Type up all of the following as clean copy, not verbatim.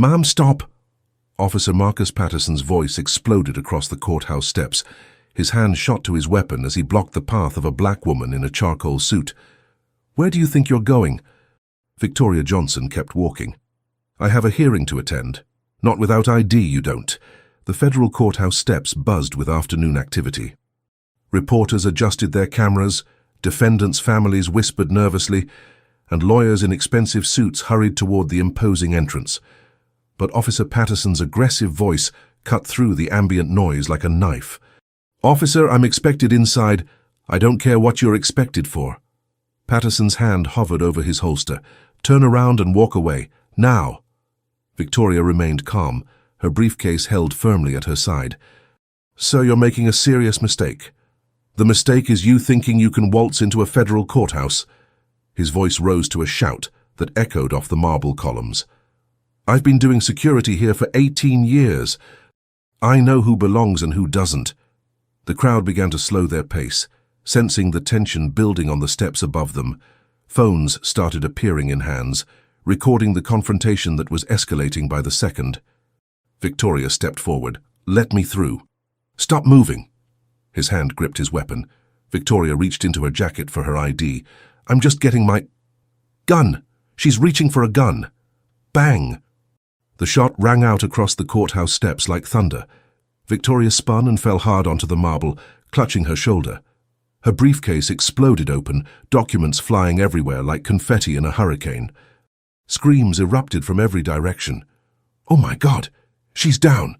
"Ma'am, stop!" Officer Marcus Patterson's voice exploded across the courthouse steps. His hand shot to his weapon as he blocked the path of a black woman in a charcoal suit. "Where do you think you're going?" Victoria Johnson kept walking. "I have a hearing to attend. Not without ID, you don't." The federal courthouse steps buzzed with afternoon activity. Reporters adjusted their cameras, defendants' families whispered nervously, and lawyers in expensive suits hurried toward the imposing entrance. But Officer Patterson's aggressive voice cut through the ambient noise like a knife. "Officer, I'm expected inside. I don't care what you're expected for." Patterson's hand hovered over his holster. "Turn around and walk away. Now." Victoria remained calm, her briefcase held firmly at her side. "Sir, you're making a serious mistake. The mistake is you thinking you can waltz into a federal courthouse." His voice rose to a shout that echoed off the marble columns. "I've been doing security here for 18 years. I know who belongs and who doesn't." The crowd began to slow their pace, sensing the tension building on the steps above them. Phones started appearing in hands, recording the confrontation that was escalating by the second. Victoria stepped forward. "Let me through." "Stop moving." His hand gripped his weapon. Victoria reached into her jacket for her ID. "I'm just getting my..." "Gun! She's reaching for a gun!" Bang! The shot rang out across the courthouse steps like thunder. Victoria spun and fell hard onto the marble, clutching her shoulder. Her briefcase exploded open, documents flying everywhere like confetti in a hurricane. Screams erupted from every direction. "Oh my God! She's down!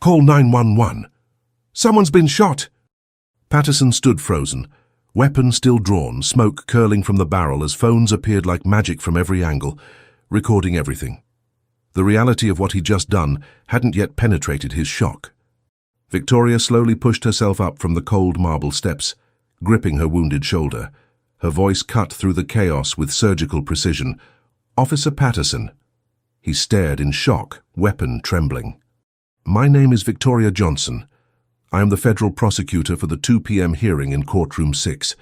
Call 911! Someone's been shot!" Patterson stood frozen, weapon still drawn, smoke curling from the barrel as phones appeared like magic from every angle, recording everything. The reality of what he'd just done hadn't yet penetrated his shock. Victoria slowly pushed herself up from the cold marble steps, gripping her wounded shoulder. Her voice cut through the chaos with surgical precision. "Officer Patterson." He stared in shock, weapon trembling. "My name is Victoria Johnson. I am the federal prosecutor for the 2 p.m. hearing in courtroom 6.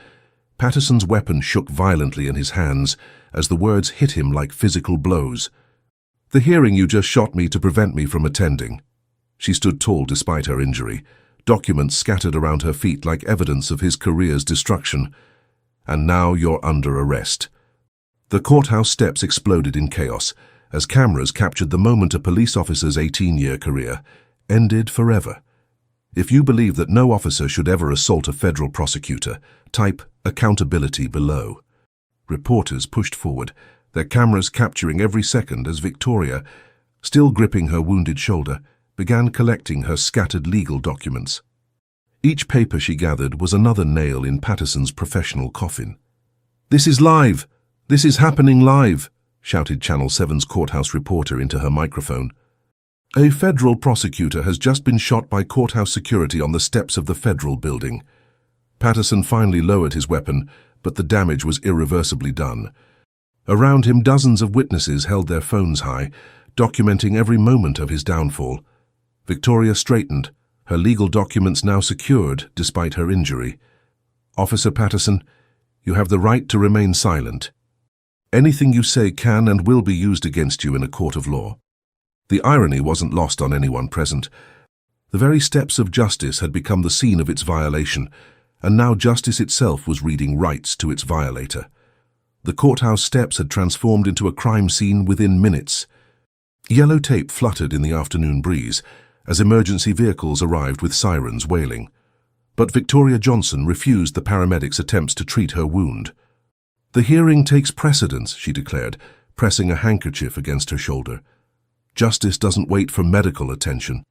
Patterson's weapon shook violently in his hands as the words hit him like physical blows. "The hearing you just shot me to prevent me from attending." She stood tall despite her injury, documents scattered around her feet like evidence of his career's destruction. "And now you're under arrest." The courthouse steps exploded in chaos as cameras captured the moment a police officer's 18-year career ended forever. If you believe that no officer should ever assault a federal prosecutor, type accountability below. Reporters pushed forward, their cameras capturing every second as Victoria, still gripping her wounded shoulder, began collecting her scattered legal documents. Each paper she gathered was another nail in Patterson's professional coffin. "This is live! This is happening live!" shouted Channel 7's courthouse reporter into her microphone. "A federal prosecutor has just been shot by courthouse security on the steps of the federal building." Patterson finally lowered his weapon, but the damage was irreversibly done. Around him, dozens of witnesses held their phones high, documenting every moment of his downfall. Victoria straightened, her legal documents now secured despite her injury. "Officer Patterson, you have the right to remain silent. Anything you say can and will be used against you in a court of law." The irony wasn't lost on anyone present. The very steps of justice had become the scene of its violation, and now justice itself was reading rights to its violator. The courthouse steps had transformed into a crime scene within minutes. Yellow tape fluttered in the afternoon breeze as emergency vehicles arrived with sirens wailing. But Victoria Johnson refused the paramedics' attempts to treat her wound. "The hearing takes precedence," she declared, pressing a handkerchief against her shoulder. "Justice doesn't wait for medical attention."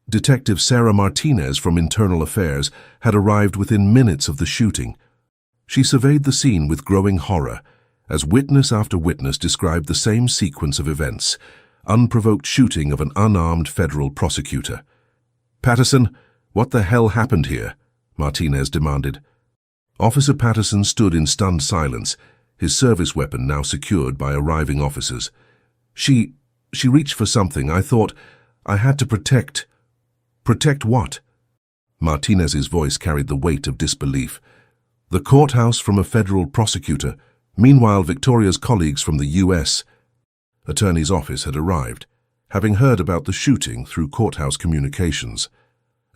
Detective Sarah Martinez from Internal Affairs had arrived within minutes of the shooting. She surveyed the scene with growing horror as witness after witness described the same sequence of events, unprovoked shooting of an unarmed federal prosecutor. "Patterson, what the hell happened here?" Martinez demanded. Officer Patterson stood in stunned silence, his service weapon now secured by arriving officers. She reached for something. I thought I had to protect..." "Protect what?" Martinez's voice carried the weight of disbelief. "The courthouse from a federal prosecutor. Meanwhile, Victoria's colleagues from the U.S. Attorney's office had arrived. having heard about the shooting through courthouse communications.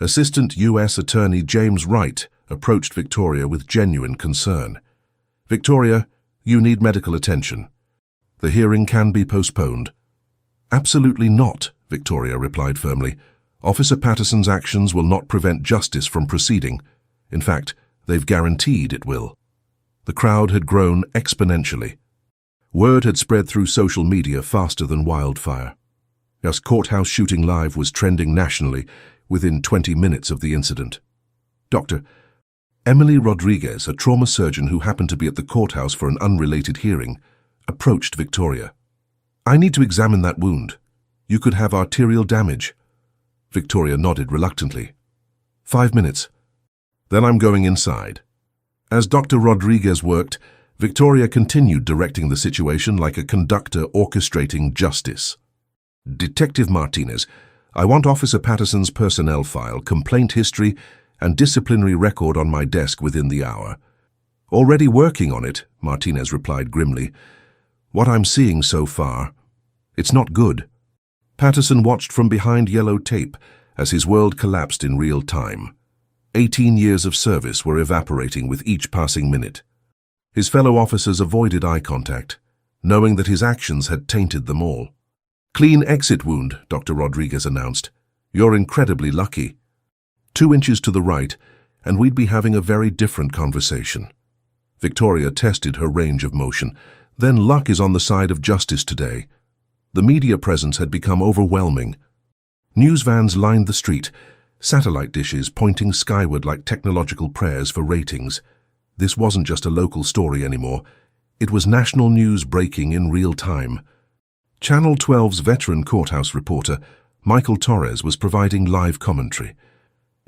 Assistant U.S. Attorney James Wright approached Victoria with genuine concern. "Victoria, you need medical attention. The hearing can be postponed." "Absolutely not," Victoria replied firmly. "Officer Patterson's actions will not prevent justice from proceeding. In fact, they've guaranteed it will." The crowd had grown exponentially. Word had spread through social media faster than wildfire. As Courthouse Shooting Live was trending nationally within 20 minutes of the incident. Dr. Emily Rodriguez, a trauma surgeon who happened to be at the courthouse for an unrelated hearing, approached Victoria. "I need to examine that wound. You could have arterial damage." Victoria nodded reluctantly. 5 minutes. Then I'm going inside." As Dr. Rodriguez worked, Victoria continued directing the situation like a conductor orchestrating justice. "Detective Martinez, I want Officer Patterson's personnel file, complaint history, and disciplinary record on my desk within the hour." "Already working on it," Martinez replied grimly. "What I'm seeing so far, it's not good." Patterson watched from behind yellow tape as his world collapsed in real time. 18 years of service were evaporating with each passing minute. His fellow officers avoided eye contact, knowing that his actions had tainted them all. "Clean exit wound," Dr. Rodriguez announced. "You're incredibly lucky. 2 inches to the right, and we'd be having a very different conversation." Victoria tested her range of motion. Then luck is on the side of justice today. The media presence had become overwhelming. News vans lined the street, satellite dishes pointing skyward like technological prayers for ratings. This wasn't just a local story anymore. It was national news breaking in real time. Channel 12's veteran courthouse reporter, Michael Torres, was providing live commentary.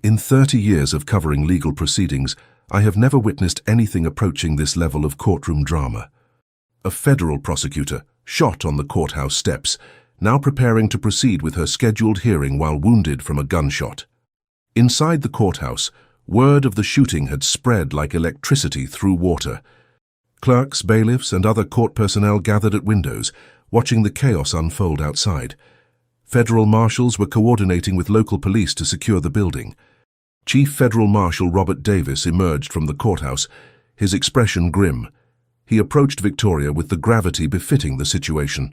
"In 30 years of covering legal proceedings, I have never witnessed anything approaching this level of courtroom drama." A federal prosecutor, shot on the courthouse steps, now preparing to proceed with her scheduled hearing while wounded from a gunshot. Inside the courthouse, word of the shooting had spread like electricity through water. Clerks, bailiffs, and other court personnel gathered at windows, watching the chaos unfold outside. Federal marshals were coordinating with local police to secure the building. Chief Federal Marshal Robert Davis emerged from the courthouse, his expression grim. He approached Victoria with the gravity befitting the situation.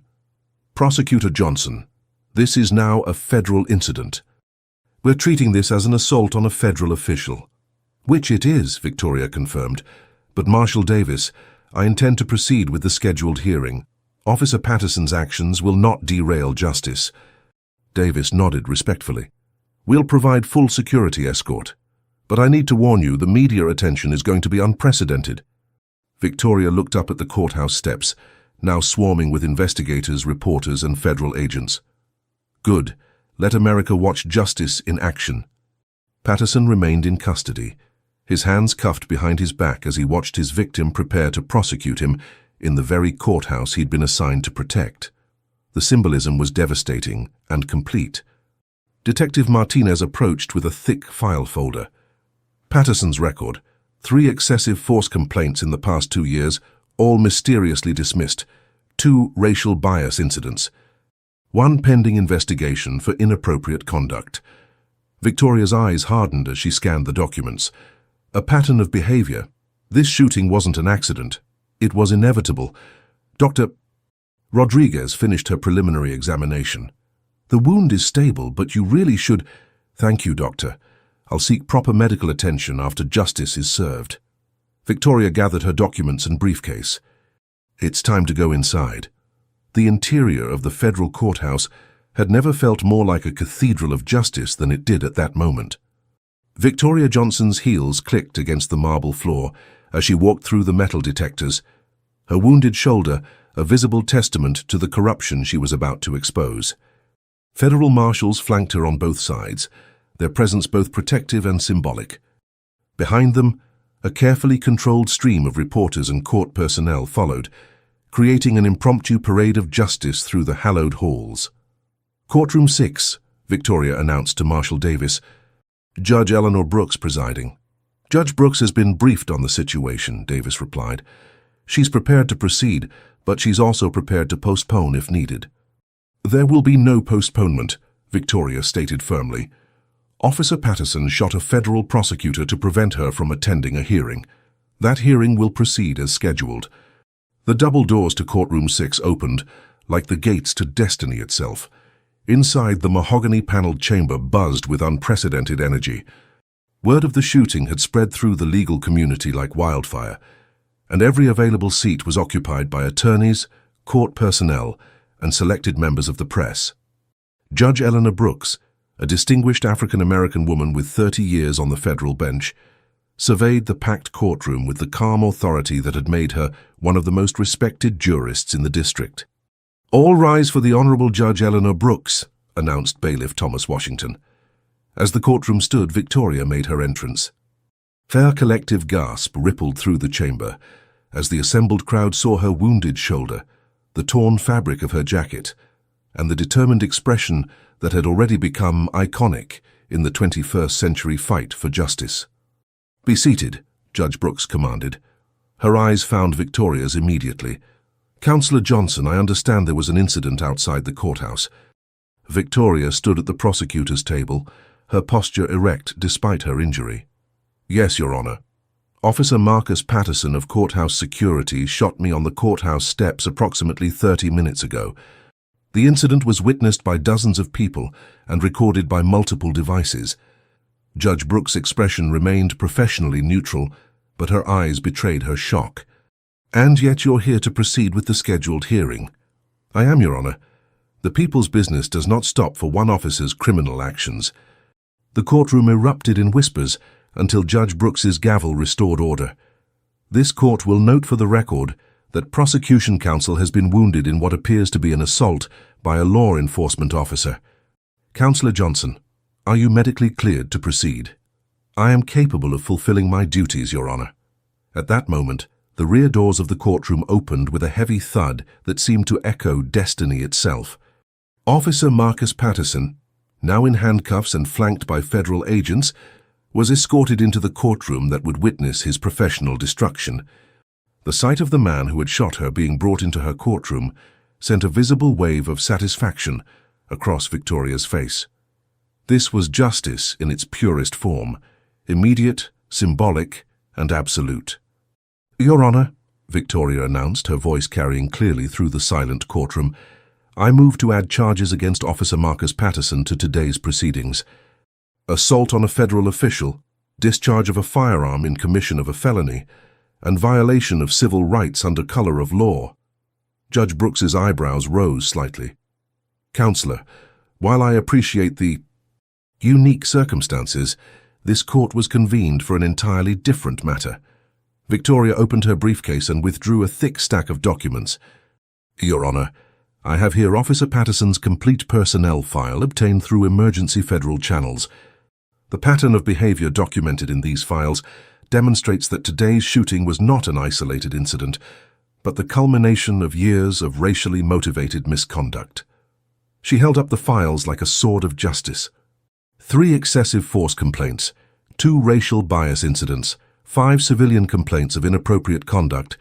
"Prosecutor Johnson, this is now a federal incident. We're treating this as an assault on a federal official." "Which it is," Victoria confirmed. "But Marshal Davis, I intend to proceed with the scheduled hearing. Officer Patterson's actions will not derail justice." Davis nodded respectfully. "We'll provide full security escort. But I need to warn you, the media attention is going to be unprecedented." Victoria looked up at the courthouse steps, now swarming with investigators, reporters, and federal agents. "Good. Let America watch justice in action." Patterson remained in custody, his hands cuffed behind his back as he watched his victim prepare to prosecute him in the very courthouse he'd been assigned to protect. The symbolism was devastating and complete. Detective Martinez approached with a thick file folder. Patterson's record: 3 excessive force complaints in the past 2 years, all mysteriously dismissed. 2 racial bias incidents. 1 pending investigation for inappropriate conduct. Victoria's eyes hardened as she scanned the documents. A pattern of behavior. This shooting wasn't an accident. It was inevitable. Dr. Rodriguez finished her preliminary examination. "The wound is stable, but you really should—" "Thank you, doctor. I'll seek proper medical attention after justice is served." Victoria gathered her documents and briefcase. It's time to go inside. The interior of the federal courthouse had never felt more like a cathedral of justice than it did at that moment. Victoria Johnson's heels clicked against the marble floor as she walked through the metal detectors, her wounded shoulder a visible testament to the corruption she was about to expose. Federal marshals flanked her on both sides, their presence both protective and symbolic. Behind them, a carefully controlled stream of reporters and court personnel followed, creating an impromptu parade of justice through the hallowed halls. "Courtroom 6, Victoria announced to Marshal Davis. "Judge Eleanor Brooks presiding." "Judge Brooks has been briefed on the situation," Davis replied. "She's prepared to proceed, but she's also prepared to postpone if needed." There will be no postponement, Victoria stated firmly. Officer Patterson shot a federal prosecutor to prevent her from attending a hearing. That hearing will proceed as scheduled. The double doors to courtroom 6 opened, like the gates to destiny itself. Inside, the mahogany-paneled chamber buzzed with unprecedented energy. Word of the shooting had spread through the legal community like wildfire, and every available seat was occupied by attorneys, court personnel, and selected members of the press. Judge Eleanor Brooks, a distinguished African-American woman with 30 years on the federal bench, surveyed the packed courtroom with the calm authority that had made her one of the most respected jurists in the district. "All rise for the Honorable Judge Eleanor Brooks," announced Bailiff Thomas Washington. As the courtroom stood, Victoria made her entrance. Fair collective gasp rippled through the chamber as the assembled crowd saw her wounded shoulder, the torn fabric of her jacket, and the determined expression that had already become iconic in the 21st century fight for justice. "Be seated," Judge Brooks commanded. Her eyes found Victoria's immediately. "Counselor Johnson, I understand there was an incident outside the courthouse." Victoria stood at the prosecutor's table, her posture erect despite her injury. "Yes, Your Honor. Officer Marcus Patterson of Courthouse Security shot me on the courthouse steps approximately 30 minutes ago. The incident was witnessed by dozens of people and recorded by multiple devices." Judge Brooks' expression remained professionally neutral, but her eyes betrayed her shock. "And yet you're here to proceed with the scheduled hearing." "I am, Your Honor. The people's business does not stop for one officer's criminal actions." The courtroom erupted in whispers until Judge Brooks's gavel restored order. "This court will note for the record that prosecution counsel has been wounded in what appears to be an assault by a law enforcement officer. Counselor Johnson, are you medically cleared to proceed?" "I am capable of fulfilling my duties, Your Honor." At that moment, the rear doors of the courtroom opened with a heavy thud that seemed to echo destiny itself. Officer Marcus Patterson, now in handcuffs and flanked by federal agents, was escorted into the courtroom that would witness his professional destruction. The sight of the man who had shot her being brought into her courtroom sent a visible wave of satisfaction across Victoria's face. This was justice in its purest form, immediate, symbolic, and absolute. "Your Honor," Victoria announced, her voice carrying clearly through the silent courtroom, "I move to add charges against Officer Marcus Patterson to today's proceedings. Assault on a federal official, discharge of a firearm in commission of a felony, and violation of civil rights under color of law." Judge Brooks's eyebrows rose slightly. "Counselor, while I appreciate the unique circumstances, this court was convened for an entirely different matter." Victoria opened her briefcase and withdrew a thick stack of documents. "Your Honor, I have here Officer Patterson's complete personnel file obtained through emergency federal channels. The pattern of behavior documented in these files demonstrates that today's shooting was not an isolated incident, but the culmination of years of racially motivated misconduct." She held up the files like a sword of justice. 3 excessive force complaints, 2 racial bias incidents, 5 civilian complaints of inappropriate conduct,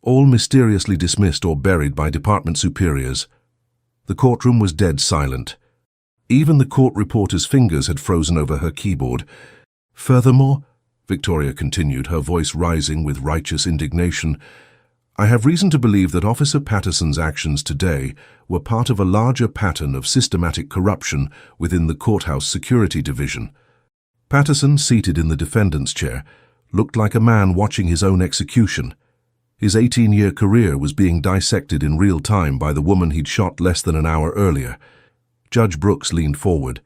all mysteriously dismissed or buried by department superiors. The courtroom was dead silent. Even the court reporter's fingers had frozen over her keyboard. "Furthermore," Victoria continued, her voice rising with righteous indignation, "I have reason to believe that Officer Patterson's actions today were part of a larger pattern of systematic corruption within the Courthouse Security Division." Patterson, seated in the defendant's chair, looked like a man watching his own execution. His 18-year career was being dissected in real time by the woman he'd shot less than an hour earlier. Judge Brooks leaned forward.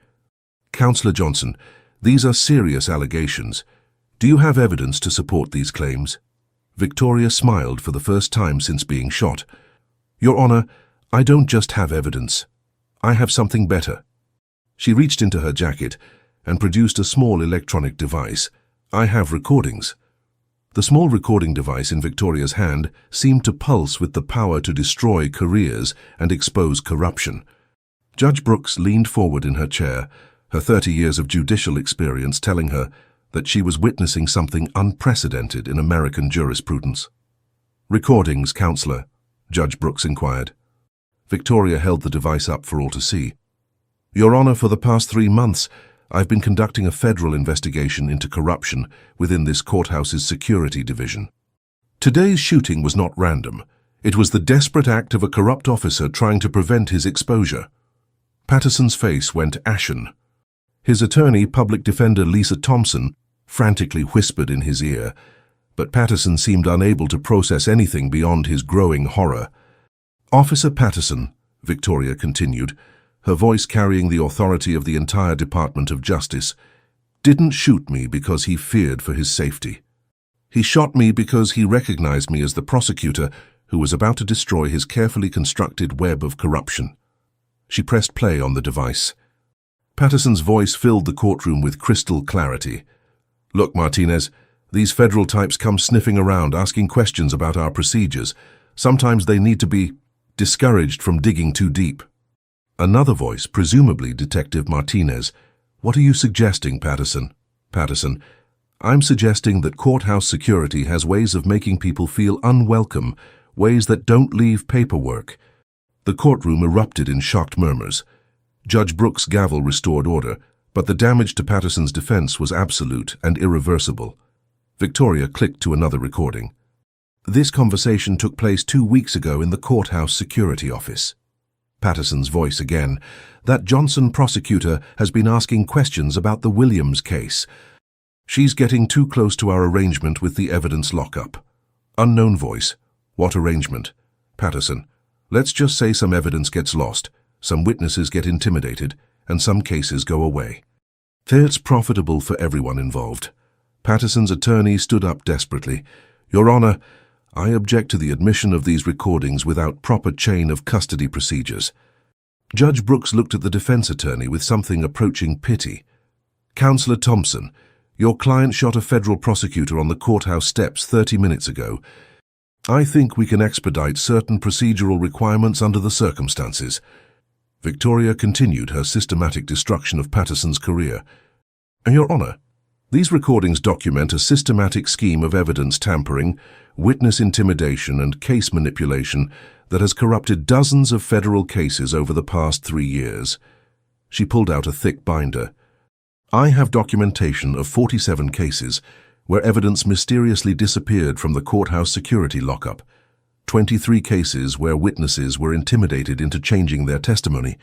"Counselor Johnson, these are serious allegations. Do you have evidence to support these claims?" Victoria smiled for the first time since being shot. "Your Honor, I don't just have evidence. I have something better." She reached into her jacket and produced a small electronic device. "I have recordings." The small recording device in Victoria's hand seemed to pulse with the power to destroy careers and expose corruption. Judge Brooks leaned forward in her chair, her 30 years of judicial experience telling her that she was witnessing something unprecedented in American jurisprudence. "Recordings, Counselor?" Judge Brooks inquired. Victoria held the device up for all to see. Your Honor, for the past 3 months, I've been conducting a federal investigation into corruption within this courthouse's security division. Today's shooting was not random. It was the desperate act of a corrupt officer trying to prevent his exposure. Patterson's face went ashen. His attorney, Public Defender Lisa Thompson, frantically whispered in his ear, but Patterson seemed unable to process anything beyond his growing horror. Officer Patterson, Victoria continued, her voice carrying the authority of the entire Department of Justice, didn't shoot me because he feared for his safety. He shot me because he recognized me as the prosecutor who was about to destroy his carefully constructed web of corruption. She pressed play on the device. Patterson's voice filled the courtroom with crystal clarity. Look, Martinez, these federal types come sniffing around, asking questions about our procedures. Sometimes they need to be discouraged from digging too deep. Another voice, presumably Detective Martinez. What are you suggesting, Patterson? Patterson, I'm suggesting that courthouse security has ways of making people feel unwelcome, ways that don't leave paperwork. The courtroom erupted in shocked murmurs. Judge Brooks' gavel restored order, but the damage to Patterson's defense was absolute and irreversible. Victoria clicked to another recording. This conversation took place 2 weeks ago in the courthouse security office. Patterson's voice again. That Johnson prosecutor has been asking questions about the Williams case. She's getting too close to our arrangement with the evidence lockup. Unknown voice. What arrangement? Patterson. Let's just say some evidence gets lost, some witnesses get intimidated, and some cases go away. It's profitable for everyone involved. Patterson's attorney stood up desperately. Your Honor, I object to the admission of these recordings without proper chain of custody procedures. Judge Brooks looked at the defense attorney with something approaching pity. Counselor Thompson, your client shot a federal prosecutor on the courthouse steps 30 minutes ago. I think we can expedite certain procedural requirements under the circumstances. Victoria continued her systematic destruction of Patterson's career. Your Honor, these recordings document a systematic scheme of evidence tampering, witness intimidation, and case manipulation that has corrupted dozens of federal cases over the past 3 years. She pulled out a thick binder. I have documentation of 47 cases where evidence mysteriously disappeared from the courthouse security lockup, 23 cases where witnesses were intimidated into changing their testimony,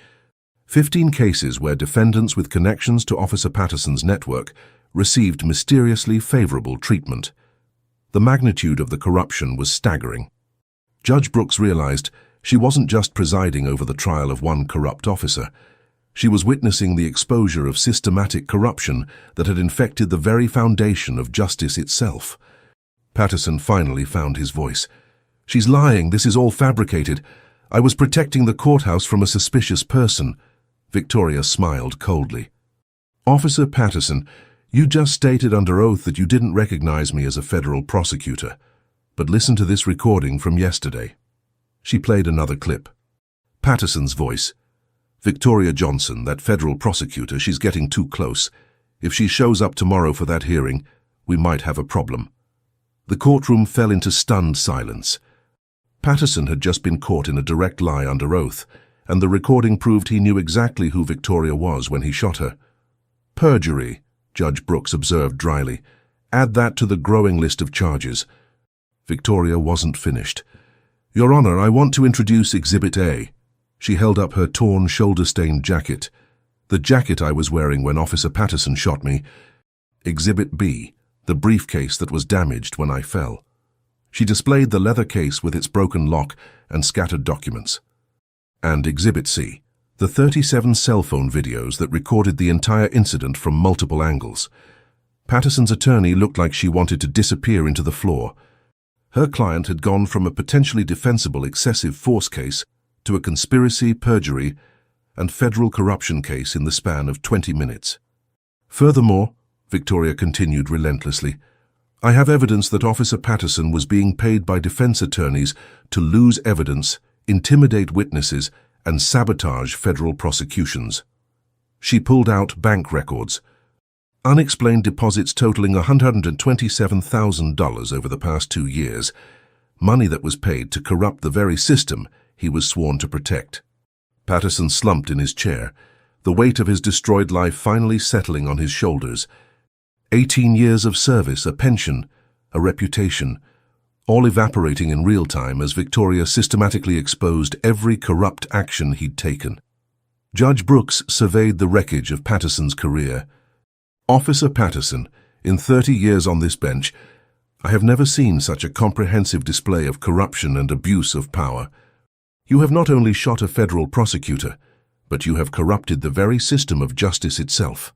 15 cases where defendants with connections to Officer Patterson's network received mysteriously favorable treatment. The magnitude of the corruption was staggering. Judge Brooks realized she wasn't just presiding over the trial of one corrupt officer. She was witnessing the exposure of systematic corruption that had infected the very foundation of justice itself. Patterson finally found his voice. She's lying. This is all fabricated. I was protecting the courthouse from a suspicious person. Victoria smiled coldly. Officer Patterson, you just stated under oath that you didn't recognize me as a federal prosecutor. But listen to this recording from yesterday. She played another clip. Patterson's voice. Victoria Johnson, that federal prosecutor, she's getting too close. If she shows up tomorrow for that hearing, we might have a problem. The courtroom fell into stunned silence. Patterson had just been caught in a direct lie under oath, and the recording proved he knew exactly who Victoria was when he shot her. Perjury, Judge Brooks observed dryly. Add that to the growing list of charges. Victoria wasn't finished. Your Honor, I want to introduce Exhibit A. She held up her torn, shoulder-stained jacket. The jacket I was wearing when Officer Patterson shot me. Exhibit B, the briefcase that was damaged when I fell. She displayed the leather case with its broken lock and scattered documents. And Exhibit C, the 37 cell phone videos that recorded the entire incident from multiple angles. Patterson's attorney looked like she wanted to disappear into the floor. Her client had gone from a potentially defensible excessive force case to a conspiracy, perjury, and federal corruption case in the span of 20 minutes. Furthermore, Victoria continued relentlessly, I have evidence that Officer Patterson was being paid by defense attorneys to lose evidence, intimidate witnesses, and sabotage federal prosecutions. She pulled out bank records. Unexplained deposits totaling $127,000 over the past 2 years, money that was paid to corrupt the very system he was sworn to protect. Patterson slumped in his chair, the weight of his destroyed life finally settling on his shoulders. 18 years of service, a pension, a reputation, all evaporating in real time as Victoria systematically exposed every corrupt action he'd taken. Judge Brooks surveyed the wreckage of Patterson's career. "Officer Patterson, in 30 years on this bench, I have never seen such a comprehensive display of corruption and abuse of power. You have not only shot a federal prosecutor, but you have corrupted the very system of justice itself."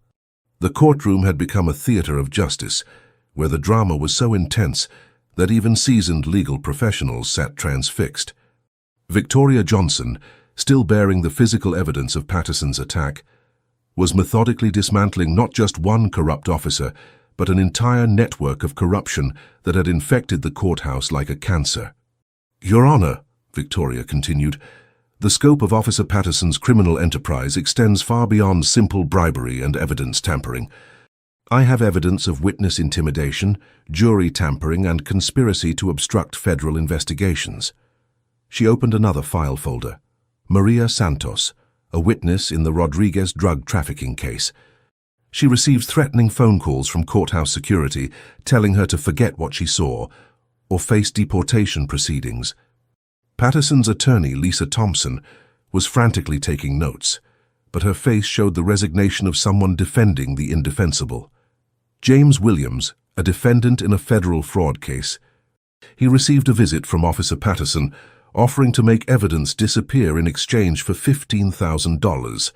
The courtroom had become a theater of justice, where the drama was so intense that even seasoned legal professionals sat transfixed. Victoria Johnson, still bearing the physical evidence of Patterson's attack, was methodically dismantling not just one corrupt officer, but an entire network of corruption that had infected the courthouse like a cancer. "Your Honor," Victoria continued, "the scope of Officer Patterson's criminal enterprise extends far beyond simple bribery and evidence tampering. I have evidence of witness intimidation, jury tampering, and conspiracy to obstruct federal investigations." She opened another file folder. Maria Santos, a witness in the Rodriguez drug trafficking case. She received threatening phone calls from courthouse security telling her to forget what she saw or face deportation proceedings. Patterson's attorney, Lisa Thompson, was frantically taking notes, but her face showed the resignation of someone defending the indefensible. James Williams, a defendant in a federal fraud case. He received a visit from Officer Patterson, offering to make evidence disappear in exchange for $15,000.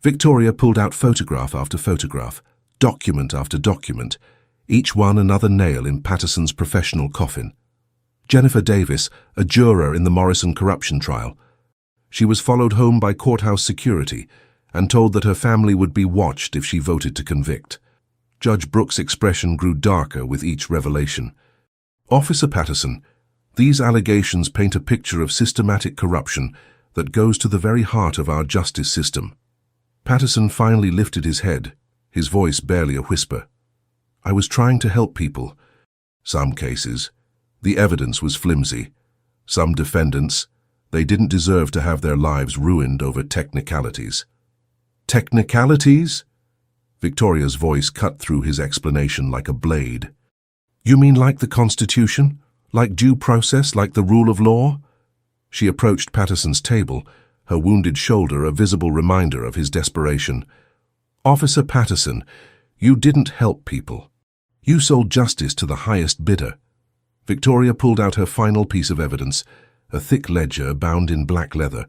Victoria pulled out photograph after photograph, document after document, each one another nail in Patterson's professional coffin. Jennifer Davis, a juror in the Morrison corruption trial. She was followed home by courthouse security and told that her family would be watched if she voted to convict. Judge Brooks' expression grew darker with each revelation. "Officer Patterson, these allegations paint a picture of systematic corruption that goes to the very heart of our justice system." Patterson finally lifted his head, his voice barely a whisper. "I was trying to help people. Some cases, the evidence was flimsy. Some defendants, they didn't deserve to have their lives ruined over technicalities." "Technicalities?" Victoria's voice cut through his explanation like a blade. "You mean like the Constitution? Like due process, like the rule of law?" She approached Patterson's table, her wounded shoulder a visible reminder of his desperation. "Officer Patterson, you didn't help people. You sold justice to the highest bidder." Victoria pulled out her final piece of evidence, a thick ledger bound in black leather.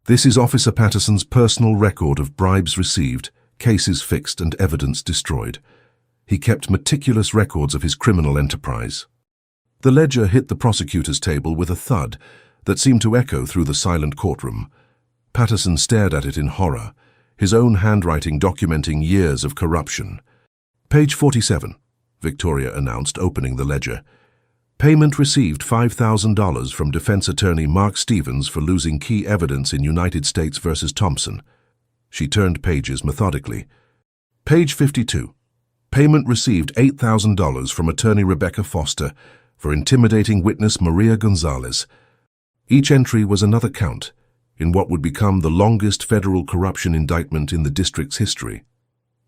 "This is Officer Patterson's personal record of bribes received, cases fixed, and evidence destroyed. He kept meticulous records of his criminal enterprise." The ledger hit the prosecutor's table with a thud that seemed to echo through the silent courtroom. Patterson stared at it in horror, his own handwriting documenting years of corruption. "Page 47, Victoria announced, opening the ledger. "Payment received $5,000 from defense attorney Mark Stevens for losing key evidence in United States v. Thompson." She turned pages methodically. "Page 52. Payment received $8,000 from attorney Rebecca Foster for intimidating witness Maria Gonzalez." Each entry was another count in what would become the longest federal corruption indictment in the district's history.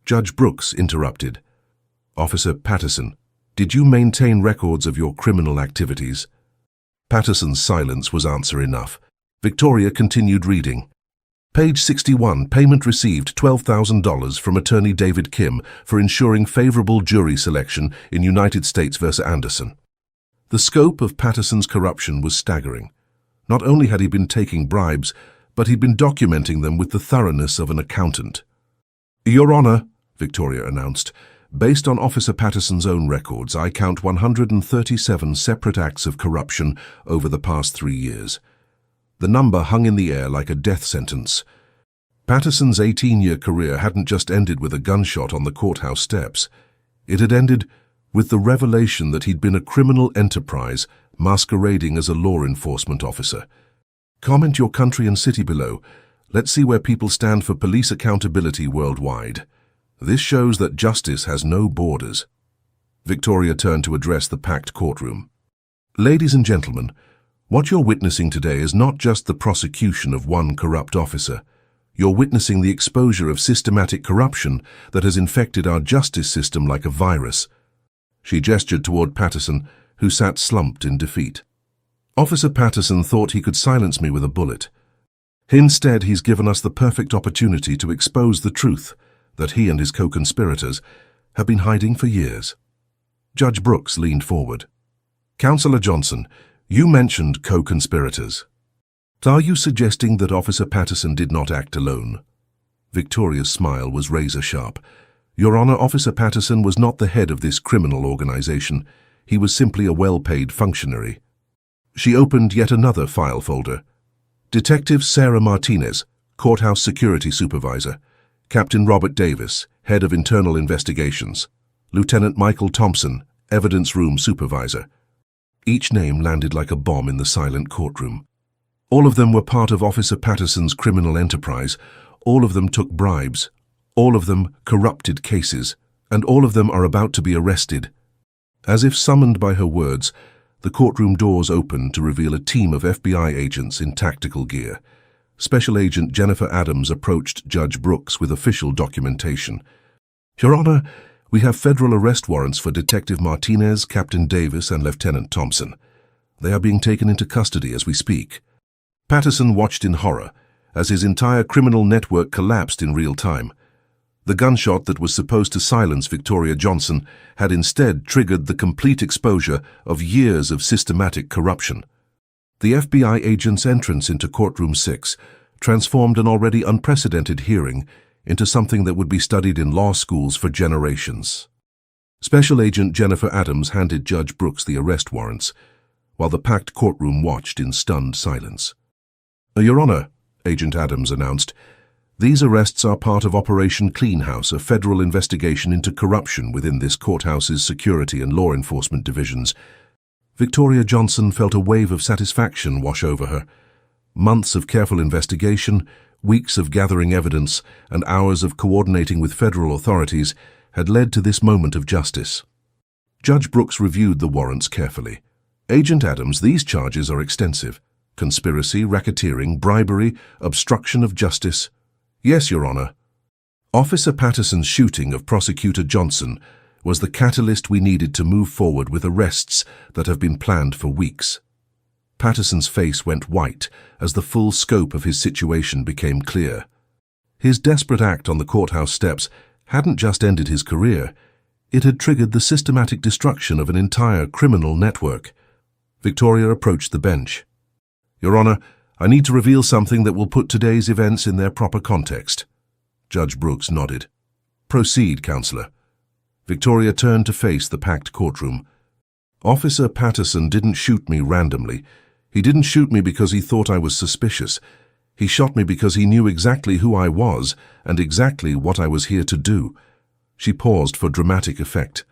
Judge Brooks interrupted. "Officer Patterson, did you maintain records of your criminal activities?" Patterson's silence was answer enough. Victoria continued reading. "Page 61, payment received $12,000 from attorney David Kim for ensuring favorable jury selection in United States v. Anderson." The scope of Patterson's corruption was staggering. Not only had he been taking bribes, but he'd been documenting them with the thoroughness of an accountant. "Your Honor," Victoria announced, "based on Officer Patterson's own records, I count 137 separate acts of corruption over the past 3 years. The number hung in the air like a death sentence. Patterson's 18-year career hadn't just ended with a gunshot on the courthouse steps. It had ended with the revelation that he'd been a criminal enterprise masquerading as a law enforcement officer. Comment your country and city below. Let's see where people stand for police accountability worldwide. This shows that justice has no borders." Victoria turned to address the packed courtroom. "Ladies and gentlemen, What you're witnessing today is not just the prosecution of one corrupt officer. You're witnessing the exposure of systematic corruption that has infected our justice system like a virus. She gestured toward Patterson, who sat slumped in defeat. Officer Patterson thought he could silence me with a bullet. Instead, he's given us the perfect opportunity to expose the truth that he and his co-conspirators have been hiding for years. Judge Brooks leaned forward. Counselor Johnson, you mentioned co-conspirators. Are you suggesting that Officer Patterson did not act alone? Victoria's smile was razor-sharp. Your Honor, Officer Patterson was not the head of this criminal organization. He was simply a well-paid functionary. She opened yet another file folder. Detective Sarah Martinez, Courthouse Security Supervisor. Captain Robert Davis, Head of Internal Investigations. Lieutenant Michael Thompson, Evidence Room Supervisor. Each name landed like a bomb in the silent courtroom. All of them were part of Officer Patterson's criminal enterprise. All of them took bribes. All of them corrupted cases. And all of them are about to be arrested. As if summoned by her words, the courtroom doors opened to reveal a team of FBI agents in tactical gear. Special Agent Jennifer Adams approached Judge Brooks with official documentation. Your Honor, we have federal arrest warrants for Detective Martinez, Captain Davis, and Lieutenant Thompson. They are being taken into custody as we speak. Patterson watched in horror as his entire criminal network collapsed in real time. The gunshot that was supposed to silence Victoria Johnson had instead triggered the complete exposure of years of systematic corruption. The FBI agent's entrance into Courtroom 6 transformed an already unprecedented hearing into something that would be studied in law schools for generations. Special Agent Jennifer Adams handed Judge Brooks the arrest warrants, while the packed courtroom watched in stunned silence. Your Honor, Agent Adams announced, these arrests are part of Operation Clean House, a federal investigation into corruption within this courthouse's security and law enforcement divisions. Victoria Johnson felt a wave of satisfaction wash over her. Months of careful investigation, weeks of gathering evidence, and hours of coordinating with federal authorities had led to this moment of justice. Judge Brooks reviewed the warrants carefully. Agent Adams, these charges are extensive. Conspiracy, racketeering, bribery, obstruction of justice. Yes, Your Honor. Officer Patterson's shooting of Prosecutor Johnson was the catalyst we needed to move forward with arrests that have been planned for weeks. Patterson's face went white as the full scope of his situation became clear. His desperate act on the courthouse steps hadn't just ended his career, it had triggered the systematic destruction of an entire criminal network. Victoria approached the bench. Your Honor, I need to reveal something that will put today's events in their proper context. Judge Brooks nodded. Proceed, Counselor. Victoria turned to face the packed courtroom. Officer Patterson didn't shoot me randomly. He didn't shoot me because he thought I was suspicious. He shot me because he knew exactly who I was and exactly what I was here to do. She paused for dramatic effect.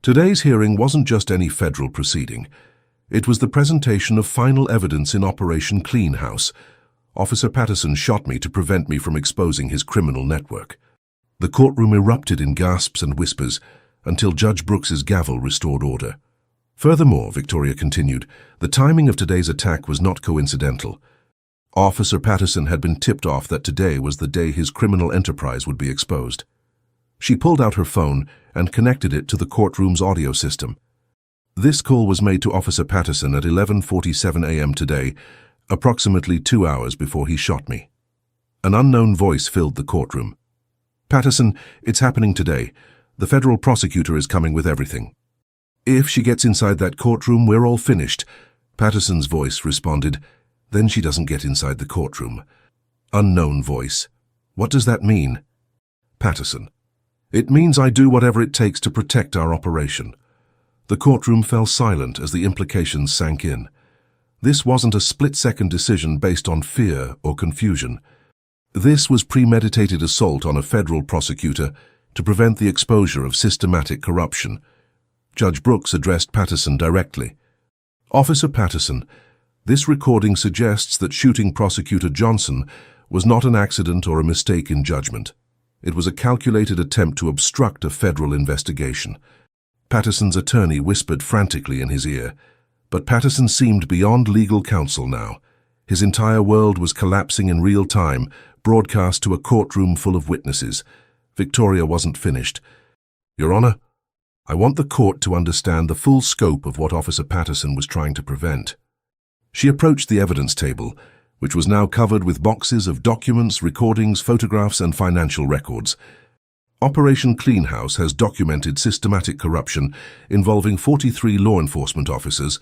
Today's hearing wasn't just any federal proceeding. It was the presentation of final evidence in Operation Clean House. Officer Patterson shot me to prevent me from exposing his criminal network. The courtroom erupted in gasps and whispers until Judge Brooks's gavel restored order. Furthermore, Victoria continued, the timing of today's attack was not coincidental. Officer Patterson had been tipped off that today was the day his criminal enterprise would be exposed. She pulled out her phone and connected it to the courtroom's audio system. This call was made to Officer Patterson at 11:47 a.m. today, approximately 2 hours before he shot me. An unknown voice filled the courtroom. Patterson, it's happening today. The federal prosecutor is coming with everything. If she gets inside that courtroom, we're all finished. Patterson's voice responded. Then she doesn't get inside the courtroom. Unknown voice. What does that mean? Patterson. It means I do whatever it takes to protect our operation. The courtroom fell silent as the implications sank in. This wasn't a split-second decision based on fear or confusion. This was premeditated assault on a federal prosecutor to prevent the exposure of systematic corruption. Judge Brooks addressed Patterson directly. Officer Patterson, this recording suggests that shooting Prosecutor Johnson was not an accident or a mistake in judgment. It was a calculated attempt to obstruct a federal investigation. Patterson's attorney whispered frantically in his ear. But Patterson seemed beyond legal counsel now. His entire world was collapsing in real time, broadcast to a courtroom full of witnesses. Victoria wasn't finished. "Your Honor, I want the court to understand the full scope of what Officer Patterson was trying to prevent." She approached the evidence table, which was now covered with boxes of documents, recordings, photographs, and financial records. Operation Clean House has documented systematic corruption involving 43 law enforcement officers,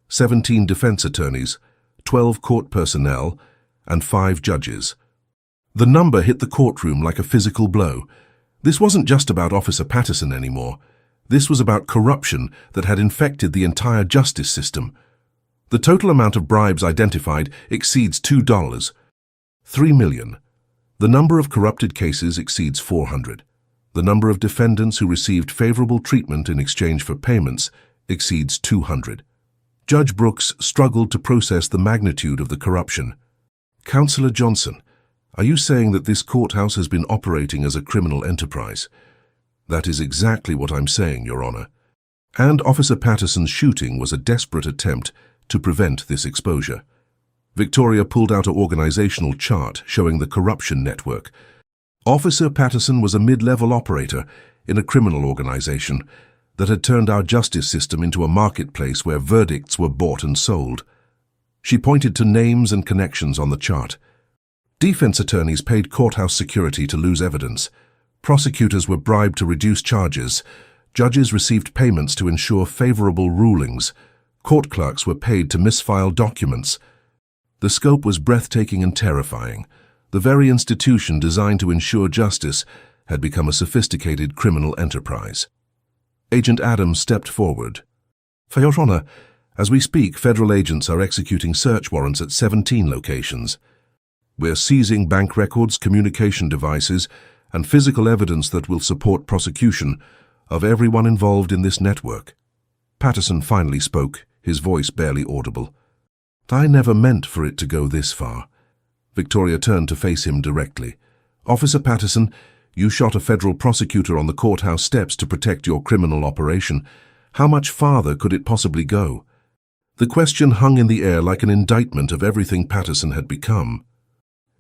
17 defense attorneys, 12 court personnel, and 5 judges. The number hit the courtroom like a physical blow. This wasn't just about Officer Patterson anymore. This was about corruption that had infected the entire justice system. The total amount of bribes identified exceeds $2. 3 million. The number of corrupted cases exceeds 400. The number of defendants who received favorable treatment in exchange for payments exceeds 200. Judge Brooks struggled to process the magnitude of the corruption. "Counselor Johnson, are you saying that this courthouse has been operating as a criminal enterprise?" "That is exactly what I'm saying, Your Honor. And Officer Patterson's shooting was a desperate attempt to prevent this exposure." Victoria pulled out an organizational chart showing the corruption network. Officer Patterson was a mid-level operator in a criminal organization that had turned our justice system into a marketplace where verdicts were bought and sold. She pointed to names and connections on the chart. Defense attorneys paid courthouse security to lose evidence. Prosecutors were bribed to reduce charges. Judges received payments to ensure favorable rulings. Court clerks were paid to misfile documents. The scope was breathtaking and terrifying. The very institution designed to ensure justice had become a sophisticated criminal enterprise. Agent Adams stepped forward. "For Your Honor, as we speak, federal agents are executing search warrants at 17 locations. We're seizing bank records, communication devices, and physical evidence that will support prosecution of everyone involved in this network." Patterson finally spoke, his voice barely audible. "I never meant for it to go this far." Victoria turned to face him directly. "Officer Patterson, you shot a federal prosecutor on the courthouse steps to protect your criminal operation. How much farther could it possibly go?" The question hung in the air like an indictment of everything Patterson had become.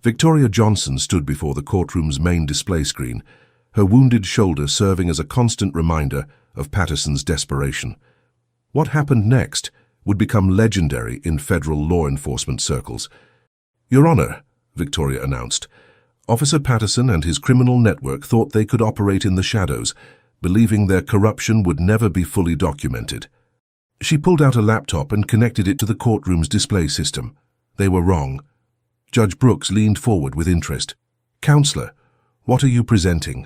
Victoria Johnson stood before the courtroom's main display screen, her wounded shoulder serving as a constant reminder of Patterson's desperation. What happened next would become legendary in federal law enforcement circles. "Your Honor," Victoria announced, "Officer Patterson and his criminal network thought they could operate in the shadows, believing their corruption would never be fully documented." She pulled out a laptop and connected it to the courtroom's display system. They were wrong. Judge Brooks leaned forward with interest. "Counselor, what are you presenting?"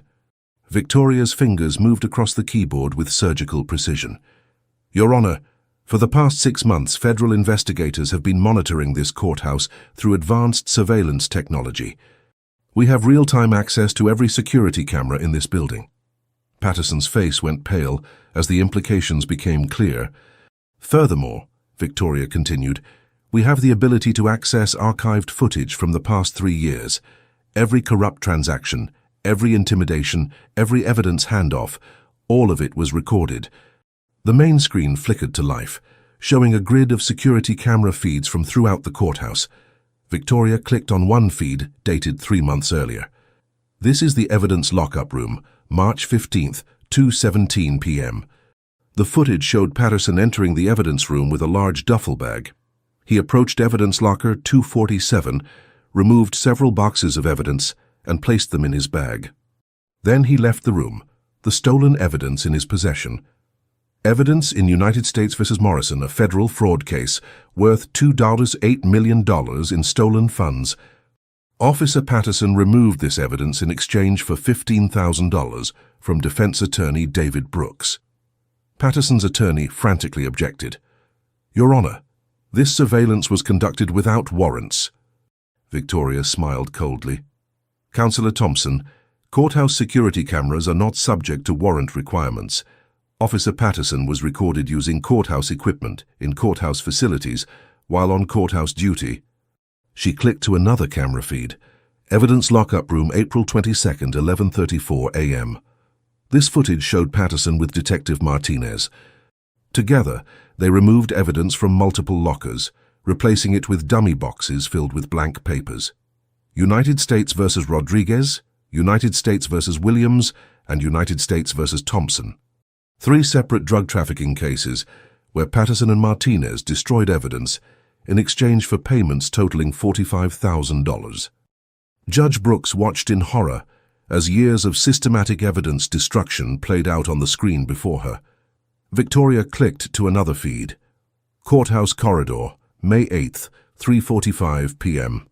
Victoria's fingers moved across the keyboard with surgical precision. "Your Honor, for the past 6 months, federal investigators have been monitoring this courthouse through advanced surveillance technology. We have real-time access to every security camera in this building." Patterson's face went pale as the implications became clear. "Furthermore," Victoria continued, "we have the ability to access archived footage from the past 3 years. Every corrupt transaction, every intimidation, every evidence handoff, all of it was recorded." The main screen flickered to life, showing a grid of security camera feeds from throughout the courthouse. Victoria clicked on one feed, dated 3 months earlier. "This is the evidence lockup room, March 15th, 2:17 p.m. The footage showed Patterson entering the evidence room with a large duffel bag. He approached evidence locker 247, removed several boxes of evidence, and placed them in his bag. Then he left the room, the stolen evidence in his possession. Evidence in United States v. Morrison, a federal fraud case worth $2.8 million in stolen funds. Officer Patterson removed this evidence in exchange for $15,000 from defense attorney David Brooks. Patterson's attorney frantically objected. "Your Honor, this surveillance was conducted without warrants." Victoria smiled coldly. "Counselor Thompson, courthouse security cameras are not subject to warrant requirements. Officer Patterson was recorded using courthouse equipment in courthouse facilities while on courthouse duty." She clicked to another camera feed. Evidence lockup room, April 22nd, 11:34 a.m. This footage showed Patterson with Detective Martinez. Together, they removed evidence from multiple lockers, replacing it with dummy boxes filled with blank papers. United States versus Rodriguez, United States versus Williams, and United States versus Thompson. 3 separate drug trafficking cases where Patterson and Martinez destroyed evidence in exchange for payments totaling $45,000. Judge Brooks watched in horror as years of systematic evidence destruction played out on the screen before her. Victoria clicked to another feed. Courthouse corridor, May 8th, 3:45 p.m.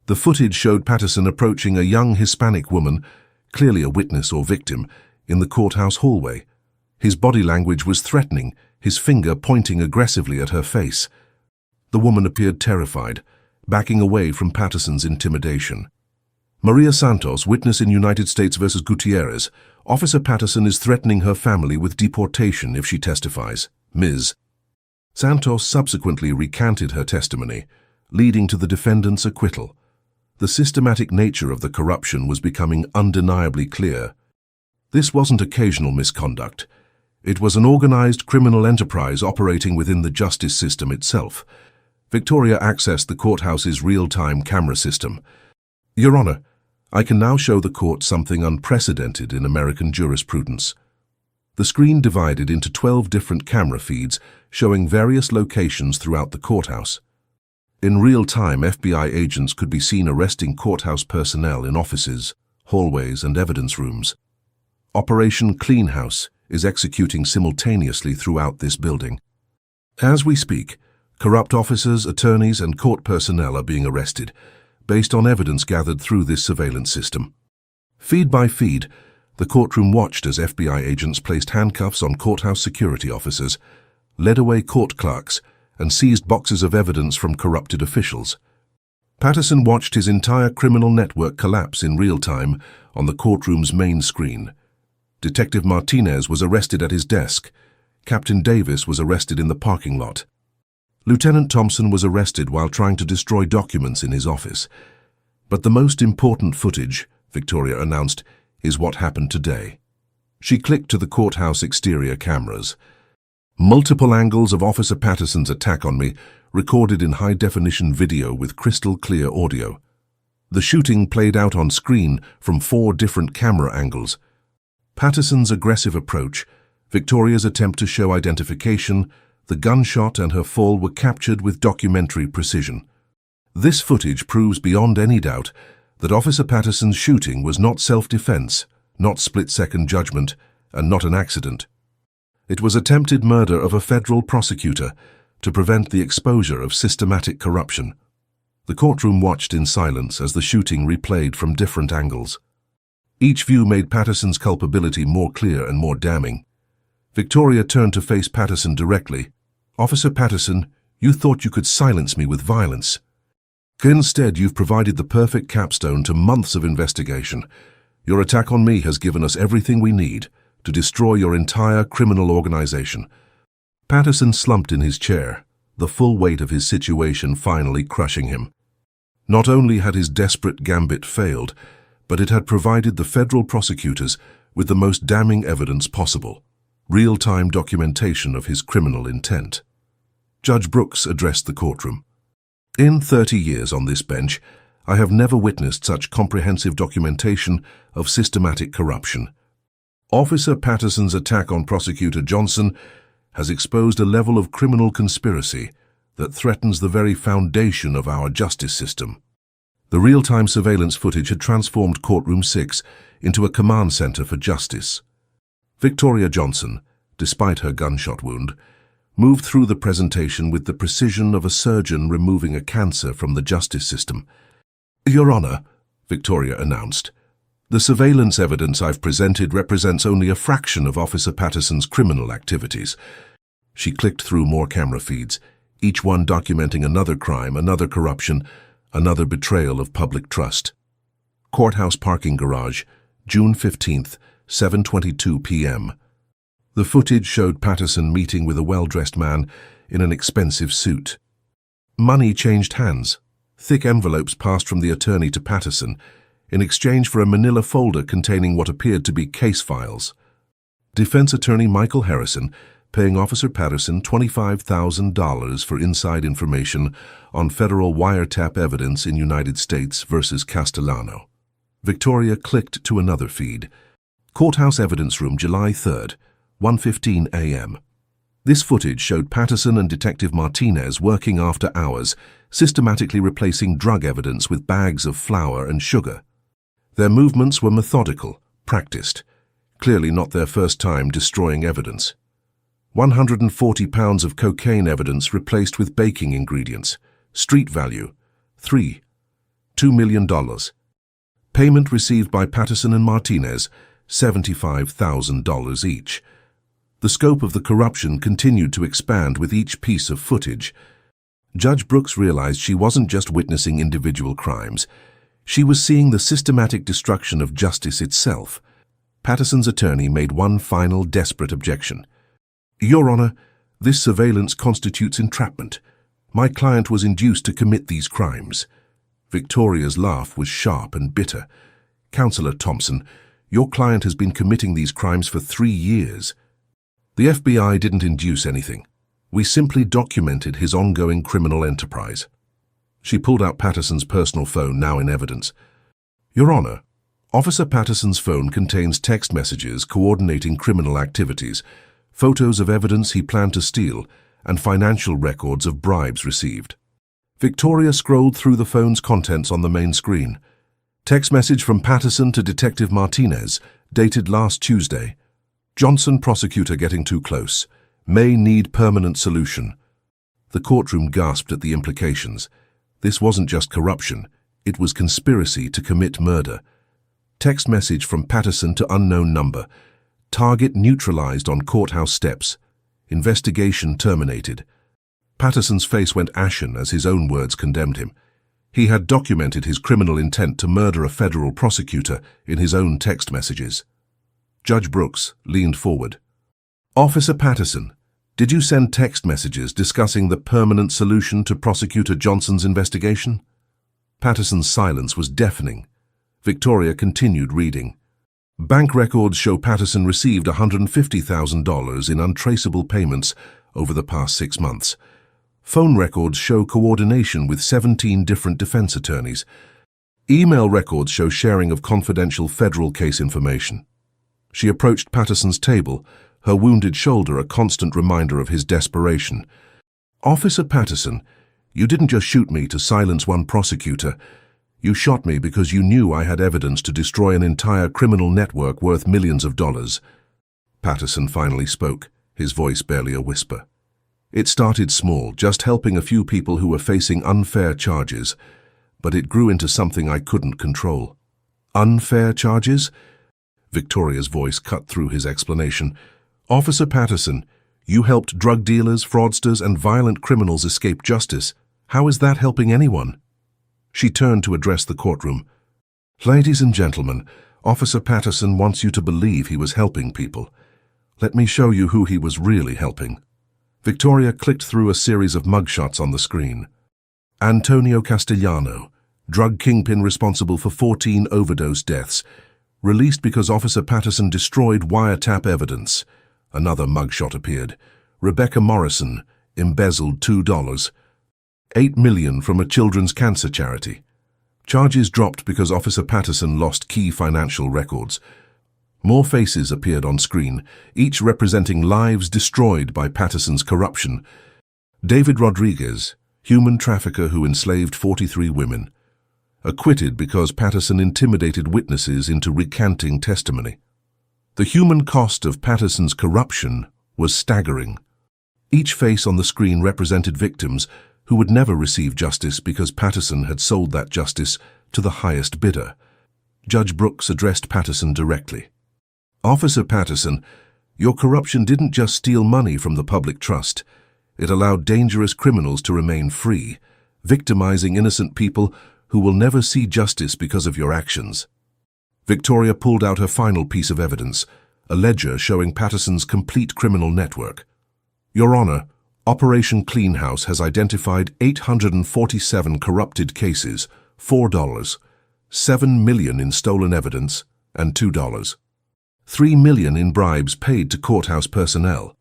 The footage showed Patterson approaching a young Hispanic woman, clearly a witness or victim, in the courthouse hallway. His body language was threatening, his finger pointing aggressively at her face. The woman appeared terrified, backing away from Patterson's intimidation. Maria Santos, witness in United States versus Gutierrez. Officer Patterson is threatening her family with deportation if she testifies. Ms. Santos subsequently recanted her testimony, leading to the defendant's acquittal. The systematic nature of the corruption was becoming undeniably clear. This wasn't occasional misconduct. It was an organized criminal enterprise operating within the justice system itself. Victoria accessed the courthouse's real-time camera system. Your Honor, I can now show the court something unprecedented in American jurisprudence. The screen divided into 12 different camera feeds showing various locations throughout the courthouse. In real time, FBI agents could be seen arresting courthouse personnel in offices, hallways, and evidence rooms. Operation Clean House is executing simultaneously throughout this building. As we speak, corrupt officers, attorneys, and court personnel are being arrested, based on evidence gathered through this surveillance system. Feed by feed, the courtroom watched as FBI agents placed handcuffs on courthouse security officers, led away court clerks, and seized boxes of evidence from corrupted officials. Patterson watched his entire criminal network collapse in real time on the courtroom's main screen. Detective Martinez was arrested at his desk. Captain Davis was arrested in the parking lot. Lieutenant Thompson was arrested while trying to destroy documents in his office. But the most important footage, Victoria announced, is what happened today. She clicked to the courthouse exterior cameras. Multiple angles of Officer Patterson's attack on me, recorded in high-definition video with crystal-clear audio. The shooting played out on screen from 4 different camera angles. Patterson's aggressive approach, Victoria's attempt to show identification, the gunshot and her fall were captured with documentary precision. This footage proves beyond any doubt that Officer Patterson's shooting was not self-defense, not split-second judgment, and not an accident. It was attempted murder of a federal prosecutor to prevent the exposure of systematic corruption. The courtroom watched in silence as the shooting replayed from different angles. Each view made Patterson's culpability more clear and more damning. Victoria turned to face Patterson directly. Officer Patterson, you thought you could silence me with violence. Instead, you've provided the perfect capstone to months of investigation. Your attack on me has given us everything we need to destroy your entire criminal organization. Patterson slumped in his chair, the full weight of his situation finally crushing him. Not only had his desperate gambit failed, but it had provided the federal prosecutors with the most damning evidence possible, real-time documentation of his criminal intent. Judge Brooks addressed the courtroom. In 30 years on this bench, I have never witnessed such comprehensive documentation of systematic corruption. Officer Patterson's attack on Prosecutor Johnson has exposed a level of criminal conspiracy that threatens the very foundation of our justice system. The real-time surveillance footage had transformed Courtroom 6 into a command center for justice. Victoria Johnson, despite her gunshot wound, moved through the presentation with the precision of a surgeon removing a cancer from the justice system. Your Honor, Victoria announced, the surveillance evidence I've presented represents only a fraction of Officer Patterson's criminal activities. She clicked through more camera feeds, each one documenting another crime, another corruption, another betrayal of public trust. Courthouse parking garage, June 15th, 7:22 p.m. The footage showed Patterson meeting with a well-dressed man in an expensive suit. Money changed hands. Thick envelopes passed from the attorney to Patterson in exchange for a manila folder containing what appeared to be case files. Defense attorney Michael Harrison paying Officer Patterson $25,000 for inside information on federal wiretap evidence in United States versus Castellano. Victoria clicked to another feed. Courthouse Evidence Room, July 3rd, 1:15 a.m. This footage showed Patterson and Detective Martinez working after hours, systematically replacing drug evidence with bags of flour and sugar. Their movements were methodical, practiced. Clearly not their first time destroying evidence. 140 pounds of cocaine evidence replaced with baking ingredients. Street value, $2 million. Payment received by Patterson and Martinez, $75,000 each. The scope of the corruption continued to expand with each piece of footage. Judge Brooks realized she wasn't just witnessing individual crimes. She was seeing the systematic destruction of justice itself. Patterson's attorney made one final desperate objection. "Your Honor, this surveillance constitutes entrapment. My client was induced to commit these crimes." Victoria's laugh was sharp and bitter. "Counselor Thompson, your client has been committing these crimes for 3 years. The FBI didn't induce anything. We simply documented his ongoing criminal enterprise." She pulled out Patterson's personal phone, now in evidence. "Your Honor, Officer Patterson's phone contains text messages coordinating criminal activities, photos of evidence he planned to steal, and financial records of bribes received." Victoria scrolled through the phone's contents on the main screen. Text message from Patterson to Detective Martinez, dated last Tuesday. "Johnson prosecutor getting too close. May need permanent solution." The courtroom gasped at the implications. This wasn't just corruption, it was conspiracy to commit murder. Text message from Patterson to unknown number. "Target neutralized on courthouse steps. Investigation terminated." Patterson's face went ashen as his own words condemned him. He had documented his criminal intent to murder a federal prosecutor in his own text messages. Judge Brooks leaned forward. "Officer Patterson, did you send text messages discussing the permanent solution to Prosecutor Johnson's investigation?" Patterson's silence was deafening. Victoria continued reading. "Bank records show Patterson received $150,000 in untraceable payments over the past 6 months. Phone records show coordination with 17 different defense attorneys. Email records show sharing of confidential federal case information." She approached Patterson's table, her wounded shoulder a constant reminder of his desperation. "Officer Patterson, you didn't just shoot me to silence one prosecutor. You shot me because you knew I had evidence to destroy an entire criminal network worth millions of dollars." Patterson finally spoke, his voice barely a whisper. "It started small, just helping a few people who were facing unfair charges, but it grew into something I couldn't control." "Unfair charges?" Victoria's voice cut through his explanation. "Officer Patterson, you helped drug dealers, fraudsters, and violent criminals escape justice. How is that helping anyone?" She turned to address the courtroom. "Ladies and gentlemen, Officer Patterson wants you to believe he was helping people. Let me show you who he was really helping." Victoria clicked through a series of mugshots on the screen. Antonio Castellano, drug kingpin responsible for 14 overdose deaths, released because Officer Patterson destroyed wiretap evidence. Another mugshot appeared. Rebecca Morrison, embezzled $2. $8 million from a children's cancer charity. Charges dropped because Officer Patterson lost key financial records. More faces appeared on screen, each representing lives destroyed by Patterson's corruption. David Rodriguez, human trafficker who enslaved 43 women. Acquitted because Patterson intimidated witnesses into recanting testimony. The human cost of Patterson's corruption was staggering. Each face on the screen represented victims who would never receive justice because Patterson had sold that justice to the highest bidder. Judge Brooks addressed Patterson directly. "Officer Patterson, your corruption didn't just steal money from the public trust. It allowed dangerous criminals to remain free, victimizing innocent people who will never see justice because of your actions." Victoria pulled out her final piece of evidence, a ledger showing Patterson's complete criminal network. "Your Honor, Operation Clean House has identified 847 corrupted cases, $4, $7 million in stolen evidence, and $2. $3 million in bribes paid to courthouse personnel.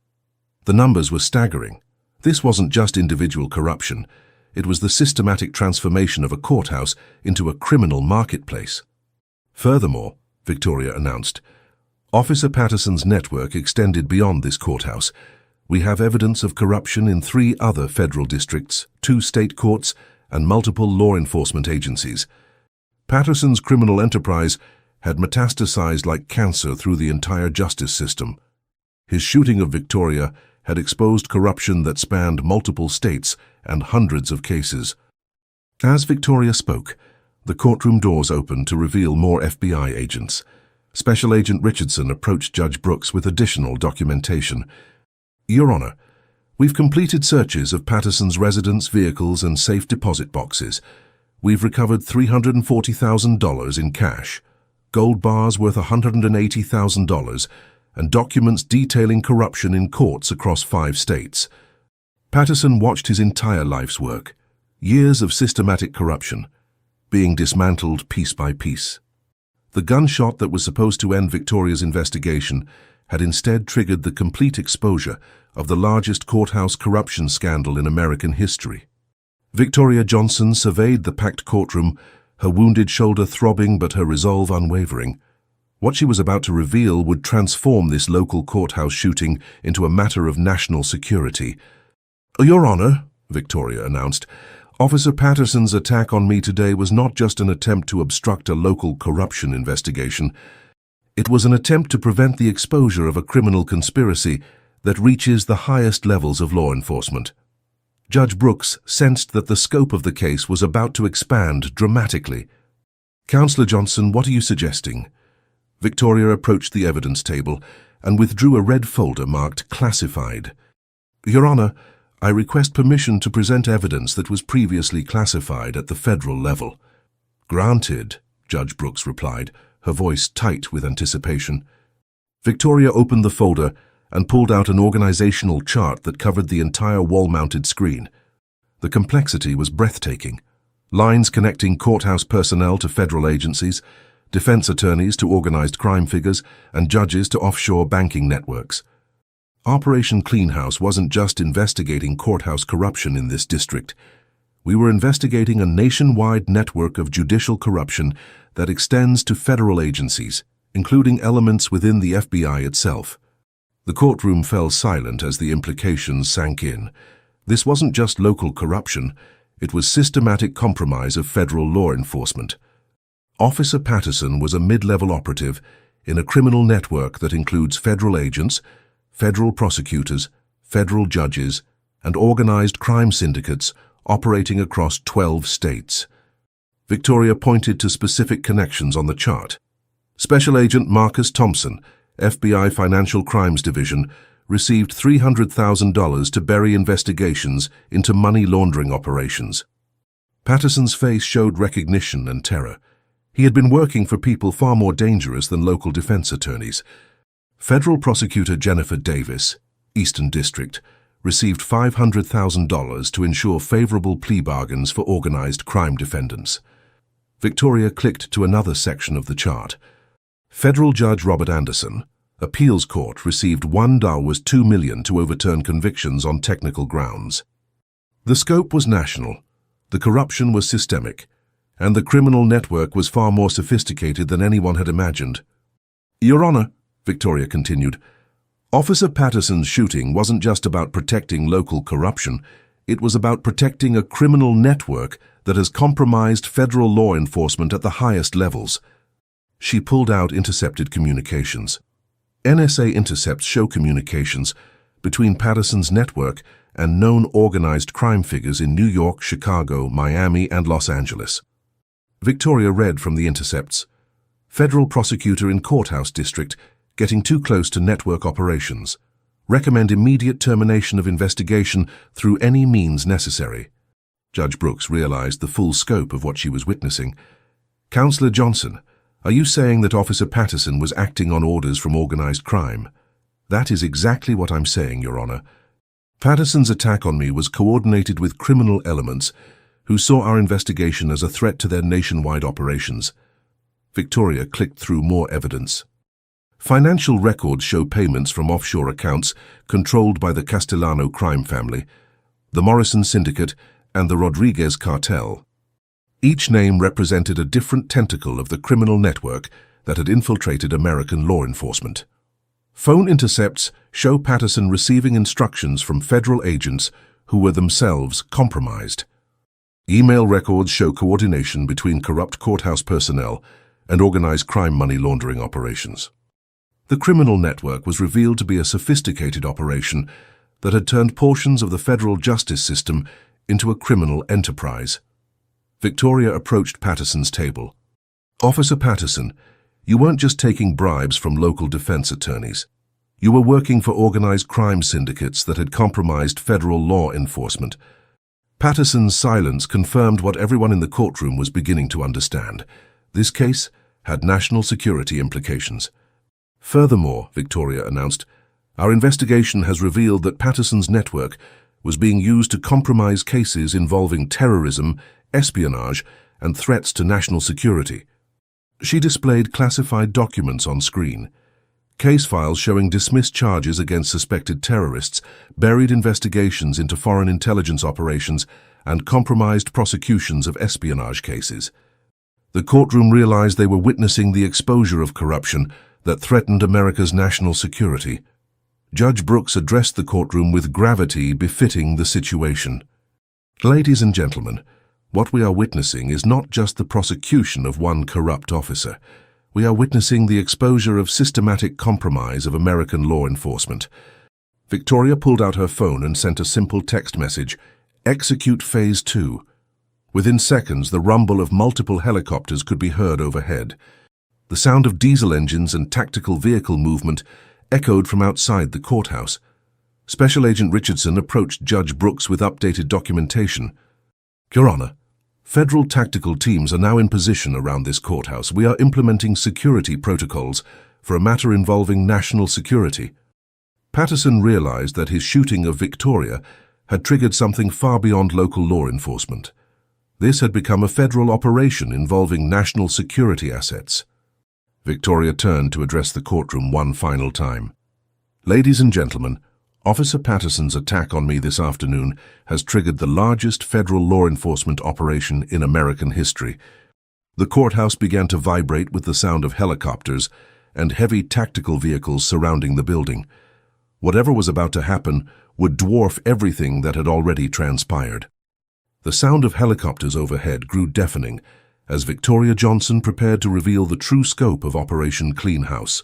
The numbers were staggering. This wasn't just individual corruption. It was the systematic transformation of a courthouse into a criminal marketplace. Furthermore, Victoria announced, Officer Patterson's network extended beyond this courthouse. We have evidence of corruption in 3 other federal districts, 2 state courts, and multiple law enforcement agencies. Patterson's criminal enterprise had metastasized like cancer through the entire justice system. His shooting of Victoria had exposed corruption that spanned multiple states and hundreds of cases. As Victoria spoke, the courtroom doors opened to reveal more FBI agents. Special Agent Richardson approached Judge Brooks with additional documentation. Your Honor, we've completed searches of Patterson's residence, vehicles, and safe deposit boxes. We've recovered $340,000 in cash, gold bars worth $180,000, and documents detailing corruption in courts across 5 states. Patterson watched his entire life's work, years of systematic corruption, being dismantled piece by piece. The gunshot that was supposed to end Victoria's investigation had instead triggered the complete exposure of the largest courthouse corruption scandal in American history. Victoria Johnson surveyed the packed courtroom, her wounded shoulder throbbing but her resolve unwavering. What she was about to reveal would transform this local courthouse shooting into a matter of national security. Your Honor, Victoria announced, Officer Patterson's attack on me today was not just an attempt to obstruct a local corruption investigation. It was an attempt to prevent the exposure of a criminal conspiracy that reaches the highest levels of law enforcement. Judge Brooks sensed that the scope of the case was about to expand dramatically. Counselor Johnson, what are you suggesting? Victoria approached the evidence table and withdrew a red folder marked Classified. Your Honor, I request permission to present evidence that was previously classified at the federal level. Granted, Judge Brooks replied, her voice tight with anticipation. Victoria opened the folder and pulled out an organizational chart that covered the entire wall-mounted screen. The complexity was breathtaking. Lines connecting courthouse personnel to federal agencies, defense attorneys to organized crime figures, and judges to offshore banking networks. Operation Cleanhouse wasn't just investigating courthouse corruption in this district. We were investigating a nationwide network of judicial corruption that extends to federal agencies, including elements within the FBI itself. The courtroom fell silent as the implications sank in. This wasn't just local corruption, it was systematic compromise of federal law enforcement. Officer Patterson was a mid-level operative in a criminal network that includes federal agents, federal prosecutors, federal judges, and organized crime syndicates operating across 12 states. Victoria pointed to specific connections on the chart. Special Agent Marcus Thompson, FBI Financial Crimes Division, received $300,000 to bury investigations into money laundering operations. Patterson's face showed recognition and terror. He had been working for people far more dangerous than local defense attorneys. Federal Prosecutor Jennifer Davis, Eastern District, received $500,000 to ensure favorable plea bargains for organized crime defendants. Victoria clicked to another section of the chart. Federal Judge Robert Anderson, Appeals Court, received $2 million to overturn convictions on technical grounds. The scope was national, the corruption was systemic, and the criminal network was far more sophisticated than anyone had imagined. Your Honor, Victoria continued, Officer Patterson's shooting wasn't just about protecting local corruption, it was about protecting a criminal network that has compromised federal law enforcement at the highest levels. She pulled out intercepted communications. NSA intercepts show communications between Patterson's network and known organized crime figures in New York, Chicago, Miami, and Los Angeles. Victoria read from the intercepts. Federal prosecutor in courthouse district getting too close to network operations. Recommend immediate termination of investigation through any means necessary. Judge Brooks realized the full scope of what she was witnessing. Counselor Johnson, are you saying that Officer Patterson was acting on orders from organized crime? That is exactly what I'm saying, Your Honor. Patterson's attack on me was coordinated with criminal elements who saw our investigation as a threat to their nationwide operations. Victoria clicked through more evidence. Financial records show payments from offshore accounts controlled by the Castellano crime family, the Morrison Syndicate, and the Rodriguez cartel. Each name represented a different tentacle of the criminal network that had infiltrated American law enforcement. Phone intercepts show Patterson receiving instructions from federal agents who were themselves compromised. Email records show coordination between corrupt courthouse personnel and organized crime money laundering operations. The criminal network was revealed to be a sophisticated operation that had turned portions of the federal justice system into a criminal enterprise. Victoria approached Patterson's table. "Officer Patterson, you weren't just taking bribes from local defense attorneys. You were working for organized crime syndicates that had compromised federal law enforcement." Patterson's silence confirmed what everyone in the courtroom was beginning to understand. This case had national security implications. "Furthermore," Victoria announced, "our investigation has revealed that Patterson's network was being used to compromise cases involving terrorism, espionage, and threats to national security." She displayed classified documents on screen. Case files showing dismissed charges against suspected terrorists, buried investigations into foreign intelligence operations, and compromised prosecutions of espionage cases. The courtroom realized they were witnessing the exposure of corruption that threatened America's national security. Judge Brooks addressed the courtroom with gravity befitting the situation. "Ladies and gentlemen, what we are witnessing is not just the prosecution of one corrupt officer. We are witnessing the exposure of systematic compromise of American law enforcement." Victoria pulled out her phone and sent a simple text message, "Execute Phase 2. Within seconds, the rumble of multiple helicopters could be heard overhead. The sound of diesel engines and tactical vehicle movement echoed from outside the courthouse. Special Agent Richardson approached Judge Brooks with updated documentation. "Your Honor, federal tactical teams are now in position around this courthouse. We are implementing security protocols for a matter involving national security." Patterson realized that his shooting of Victoria had triggered something far beyond local law enforcement. This had become a federal operation involving national security assets. Victoria turned to address the courtroom one final time. "Ladies and gentlemen, Officer Patterson's attack on me this afternoon has triggered the largest federal law enforcement operation in American history." The courthouse began to vibrate with the sound of helicopters and heavy tactical vehicles surrounding the building. Whatever was about to happen would dwarf everything that had already transpired. The sound of helicopters overhead grew deafening as Victoria Johnson prepared to reveal the true scope of Operation Clean House.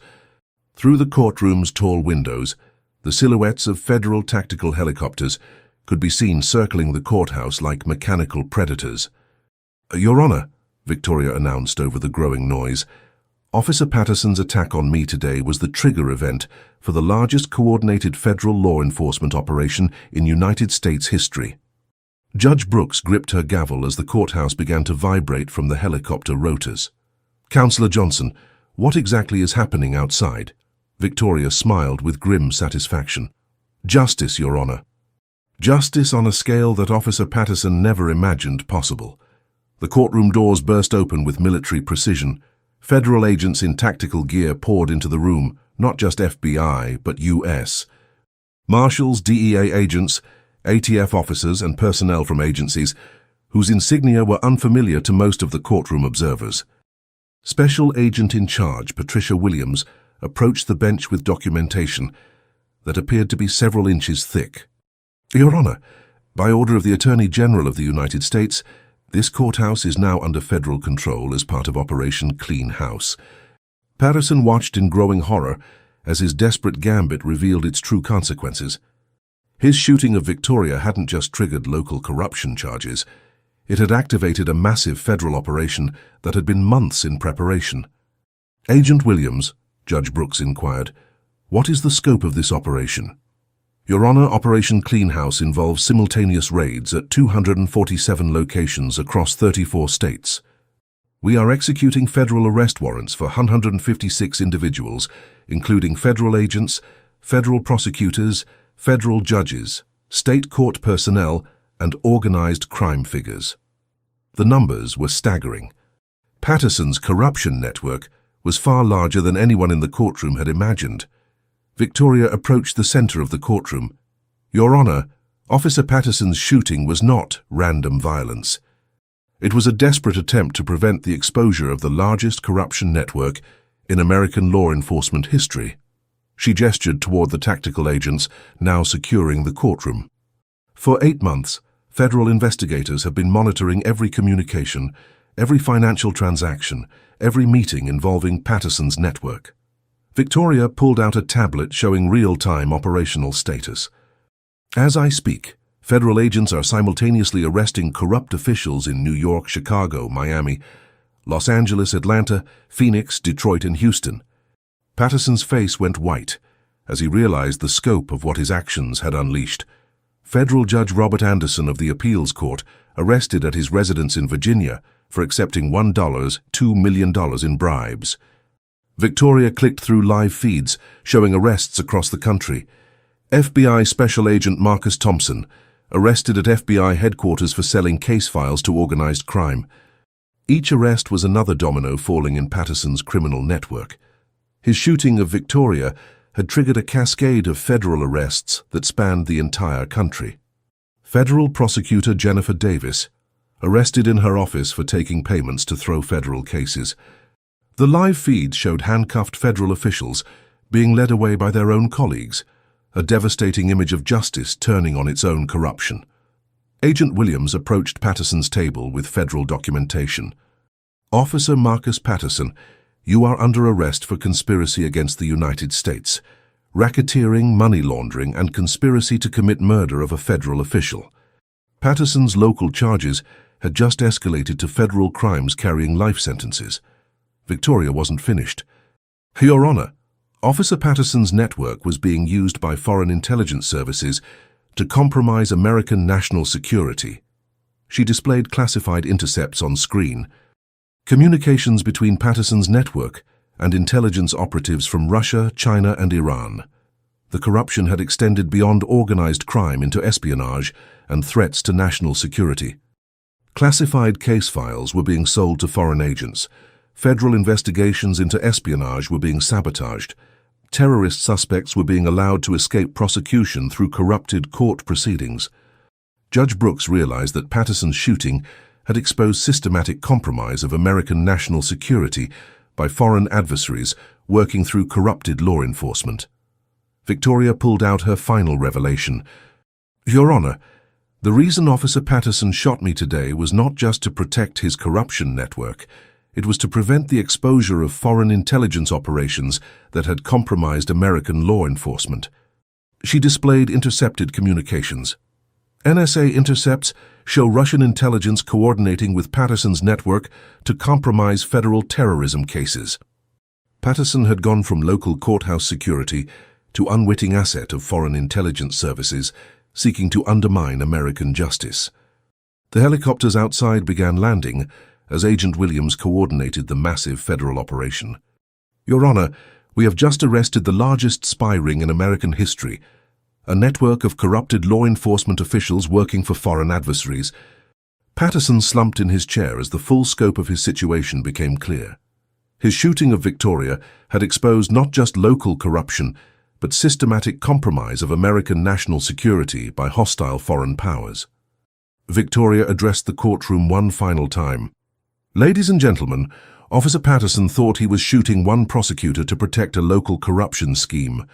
Through the courtroom's tall windows, the silhouettes of federal tactical helicopters could be seen circling the courthouse like mechanical predators. "Your Honor," Victoria announced over the growing noise, "Officer Patterson's attack on me today was the trigger event for the largest coordinated federal law enforcement operation in United States history." Judge Brooks gripped her gavel as the courthouse began to vibrate from the helicopter rotors. "Counselor Johnson, what exactly is happening outside?" Victoria smiled with grim satisfaction. "Justice, Your Honor. Justice on a scale that Officer Patterson never imagined possible." The courtroom doors burst open with military precision. Federal agents in tactical gear poured into the room, not just FBI, but U.S. Marshals, DEA agents, ATF officers, and personnel from agencies whose insignia were unfamiliar to most of the courtroom observers. Special Agent in Charge, Patricia Williams, approached the bench with documentation that appeared to be several inches thick. "Your Honor, by order of the Attorney General of the United States, this courthouse is now under federal control as part of Operation Clean House." Patterson watched in growing horror as his desperate gambit revealed its true consequences. His shooting of Victoria hadn't just triggered local corruption charges. It had activated a massive federal operation that had been months in preparation. "Agent Williams," Judge Brooks inquired, "what is the scope of this operation?" "Your Honor, Operation Clean House involves simultaneous raids at 247 locations across 34 states. We are executing federal arrest warrants for 156 individuals, including federal agents, federal prosecutors, federal judges, state court personnel, and organized crime figures." The numbers were staggering. Patterson's corruption network was far larger than anyone in the courtroom had imagined. Victoria approached the center of the courtroom. "Your Honor, Officer Patterson's shooting was not random violence. It was a desperate attempt to prevent the exposure of the largest corruption network in American law enforcement history." She gestured toward the tactical agents now securing the courtroom. For 8 months, federal investigators have been monitoring every communication, every financial transaction, every meeting involving Patterson's network. Victoria pulled out a tablet showing real-time operational status. "As I speak, federal agents are simultaneously arresting corrupt officials in New York, Chicago, Miami, Los Angeles, Atlanta, Phoenix, Detroit, and Houston." Patterson's face went white as he realized the scope of what his actions had unleashed. Federal Judge Robert Anderson of the Appeals Court arrested at his residence in Virginia for accepting $2 million in bribes. Victoria clicked through live feeds showing arrests across the country. FBI Special Agent Marcus Thompson, arrested at FBI headquarters for selling case files to organized crime. Each arrest was another domino falling in Patterson's criminal network. His shooting of Victoria had triggered a cascade of federal arrests that spanned the entire country. Federal Prosecutor Jennifer Davis, arrested in her office for taking payments to throw federal cases. The live feeds showed handcuffed federal officials being led away by their own colleagues, a devastating image of justice turning on its own corruption. Agent Williams approached Patterson's table with federal documentation. "Officer Marcus Patterson, you are under arrest for conspiracy against the United States, racketeering, money laundering, and conspiracy to commit murder of a federal official." Patterson's local charges had just escalated to federal crimes carrying life sentences. Victoria wasn't finished. "Your Honor, Officer Patterson's network was being used by foreign intelligence services to compromise American national security." She displayed classified intercepts on screen. Communications between Patterson's network and intelligence operatives from Russia, China, and Iran. The corruption had extended beyond organized crime into espionage and threats to national security. Classified case files were being sold to foreign agents. Federal investigations into espionage were being sabotaged. Terrorist suspects were being allowed to escape prosecution through corrupted court proceedings. Judge Brooks realized that Patterson's shooting had exposed systematic compromise of American national security by foreign adversaries working through corrupted law enforcement. Victoria pulled out her final revelation. "Your Honor, the reason Officer Patterson shot me today was not just to protect his corruption network. It was to prevent the exposure of foreign intelligence operations that had compromised American law enforcement." She displayed intercepted communications. NSA intercepts show Russian intelligence coordinating with Patterson's network to compromise federal terrorism cases. Patterson had gone from local courthouse security to unwitting asset of foreign intelligence services seeking to undermine American justice. The helicopters outside began landing as Agent Williams coordinated the massive federal operation. "Your Honor, we have just arrested the largest spy ring in American history, a network of corrupted law enforcement officials working for foreign adversaries." Patterson slumped in his chair as the full scope of his situation became clear. His shooting of Victoria had exposed not just local corruption, but systematic compromise of American national security by hostile foreign powers. Victoria addressed the courtroom one final time. "Ladies and gentlemen, Officer Patterson thought he was shooting one prosecutor to protect a local corruption scheme.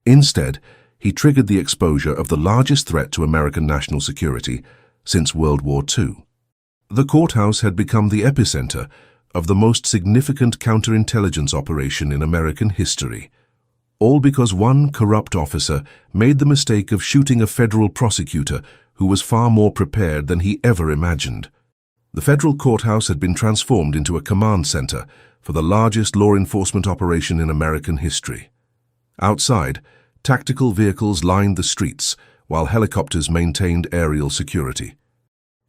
Instead, he triggered the exposure of the largest threat to American national security since World War II. The courthouse had become the epicenter of the most significant counterintelligence operation in American history, all because one corrupt officer made the mistake of shooting a federal prosecutor who was far more prepared than he ever imagined. The federal courthouse had been transformed into a command center for the largest law enforcement operation in American history. Outside, tactical vehicles lined the streets, while helicopters maintained aerial security.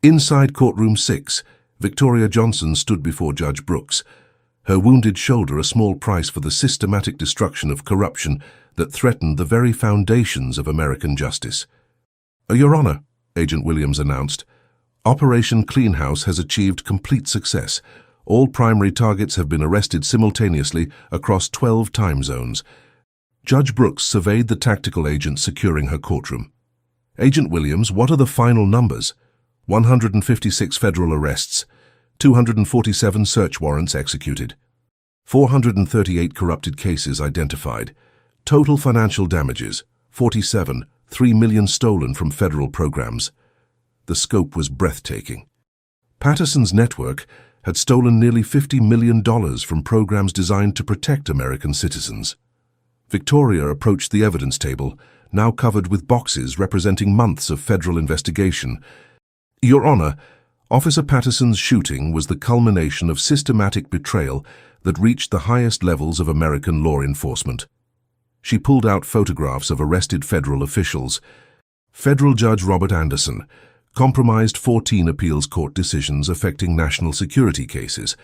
Inside Courtroom 6, Victoria Johnson stood before Judge Brooks, her wounded shoulder a small price for the systematic destruction of corruption that threatened the very foundations of American justice. "Your Honor," Agent Williams announced, "Operation Clean House has achieved complete success. All primary targets have been arrested simultaneously across 12 time zones. Judge Brooks surveyed the tactical agent securing her courtroom. Agent Williams, what are the final numbers? 156 federal arrests, 247 search warrants executed, 438 corrupted cases identified. Total financial damages, 47, $3 million stolen from federal programs. The scope was breathtaking. Patterson's network had stolen nearly $50 million from programs designed to protect American citizens. Victoria approached the evidence table, now covered with boxes representing months of federal investigation. Your Honor, Officer Patterson's shooting was the culmination of systematic betrayal that reached the highest levels of American law enforcement. She pulled out photographs of arrested federal officials. Federal Judge Robert Anderson compromised 14 appeals court decisions affecting national security cases,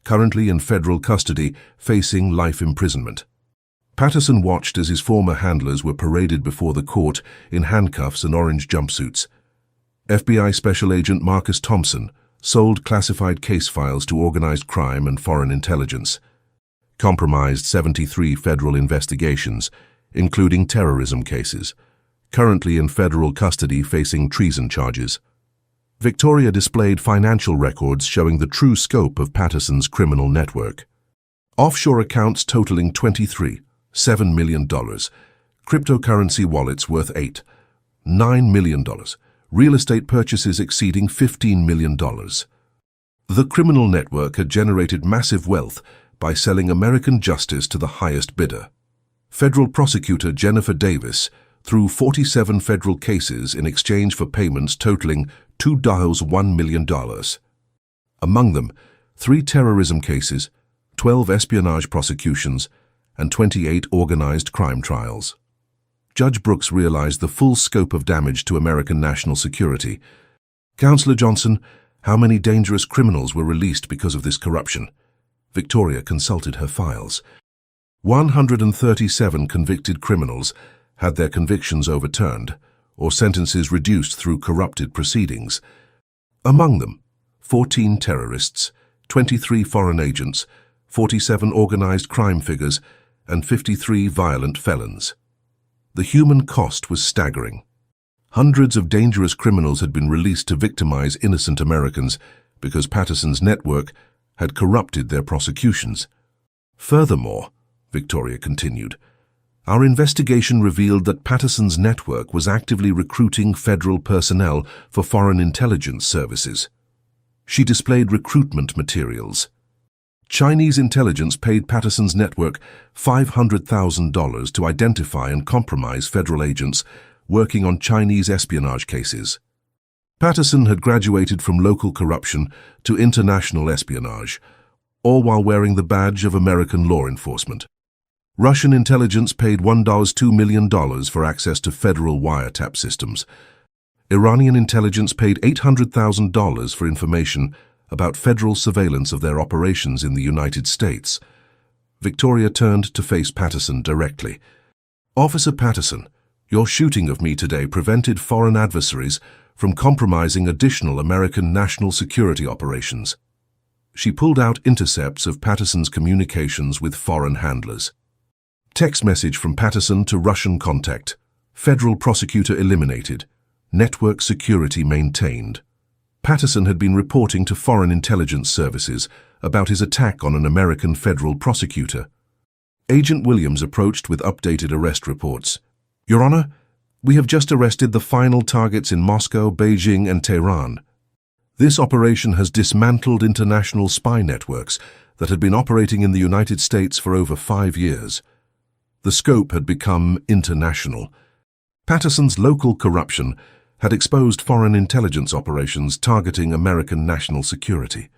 currently in federal custody, facing life imprisonment. Patterson watched as his former handlers were paraded before the court in handcuffs and orange jumpsuits. FBI Special Agent Marcus Thompson sold classified case files to organized crime and foreign intelligence. Compromised 73 federal investigations, including terrorism cases, currently in federal custody facing treason charges. Victoria displayed financial records showing the true scope of Patterson's criminal network. Offshore accounts totaling $23.7 million, cryptocurrency wallets worth $8.9 million, real estate purchases exceeding $15 million. The criminal network had generated massive wealth by selling American justice to the highest bidder. Federal Prosecutor Jennifer Davis threw 47 federal cases in exchange for payments totaling $2.1 million. Among them, 3 terrorism cases, 12 espionage prosecutions, and 28 organized crime trials. Judge Brooks realized the full scope of damage to American national security. Counselor Johnson, how many dangerous criminals were released because of this corruption? Victoria consulted her files. 137 convicted criminals had their convictions overturned or sentences reduced through corrupted proceedings. Among them, 14 terrorists, 23 foreign agents, 47 organized crime figures, and 53 violent felons. The human cost was staggering. Hundreds of dangerous criminals had been released to victimize innocent Americans because Patterson's network had corrupted their prosecutions. Furthermore, Victoria continued, our investigation revealed that Patterson's network was actively recruiting federal personnel for foreign intelligence services. She displayed recruitment materials. Chinese intelligence paid Patterson's network $500,000 to identify and compromise federal agents working on Chinese espionage cases. Patterson had graduated from local corruption to international espionage, all while wearing the badge of American law enforcement. Russian intelligence paid $1.2 million for access to federal wiretap systems. Iranian intelligence paid $800,000 for information about federal surveillance of their operations in the United States. Victoria turned to face Patterson directly. Officer Patterson, your shooting of me today prevented foreign adversaries from compromising additional American national security operations. She pulled out intercepts of Patterson's communications with foreign handlers. Text message from Patterson to Russian contact. Federal prosecutor eliminated. Network security maintained. Patterson had been reporting to foreign intelligence services about his attack on an American federal prosecutor. Agent Williams approached with updated arrest reports. Your Honor, we have just arrested the final targets in Moscow, Beijing, and Tehran. This operation has dismantled international spy networks that had been operating in the United States for over 5 years. The scope had become international. Patterson's local corruption had exposed foreign intelligence operations targeting American national security.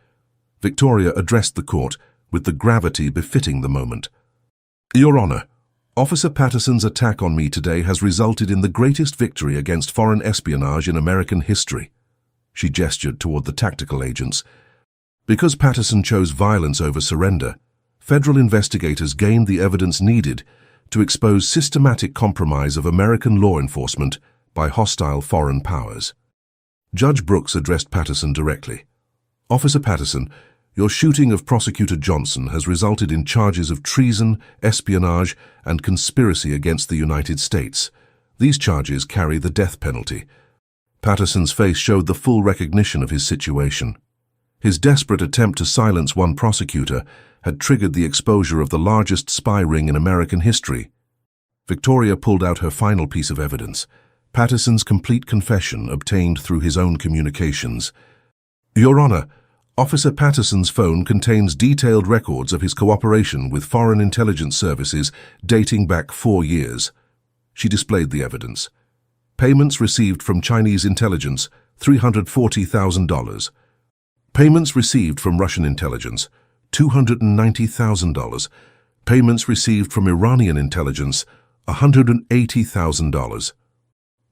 Victoria addressed the court with the gravity befitting the moment. Your Honor, Officer Patterson's attack on me today has resulted in the greatest victory against foreign espionage in American history. She gestured toward the tactical agents. Because Patterson chose violence over surrender, federal investigators gained the evidence needed to expose systematic compromise of American law enforcement by hostile foreign powers. Judge Brooks addressed Patterson directly. Officer Patterson, Your shooting of Prosecutor Johnson has resulted in charges of treason, espionage, and conspiracy against the United States. These charges carry the death penalty. Patterson's face showed the full recognition of his situation. His desperate attempt to silence one prosecutor had triggered the exposure of the largest spy ring in American history. Victoria pulled out her final piece of evidence, Patterson's complete confession obtained through his own communications. Your Honor, Officer Patterson's phone contains detailed records of his cooperation with foreign intelligence services dating back 4 years. She displayed the evidence. Payments received from Chinese intelligence, $340,000. Payments received from Russian intelligence, $290,000. Payments received from Iranian intelligence, $180,000.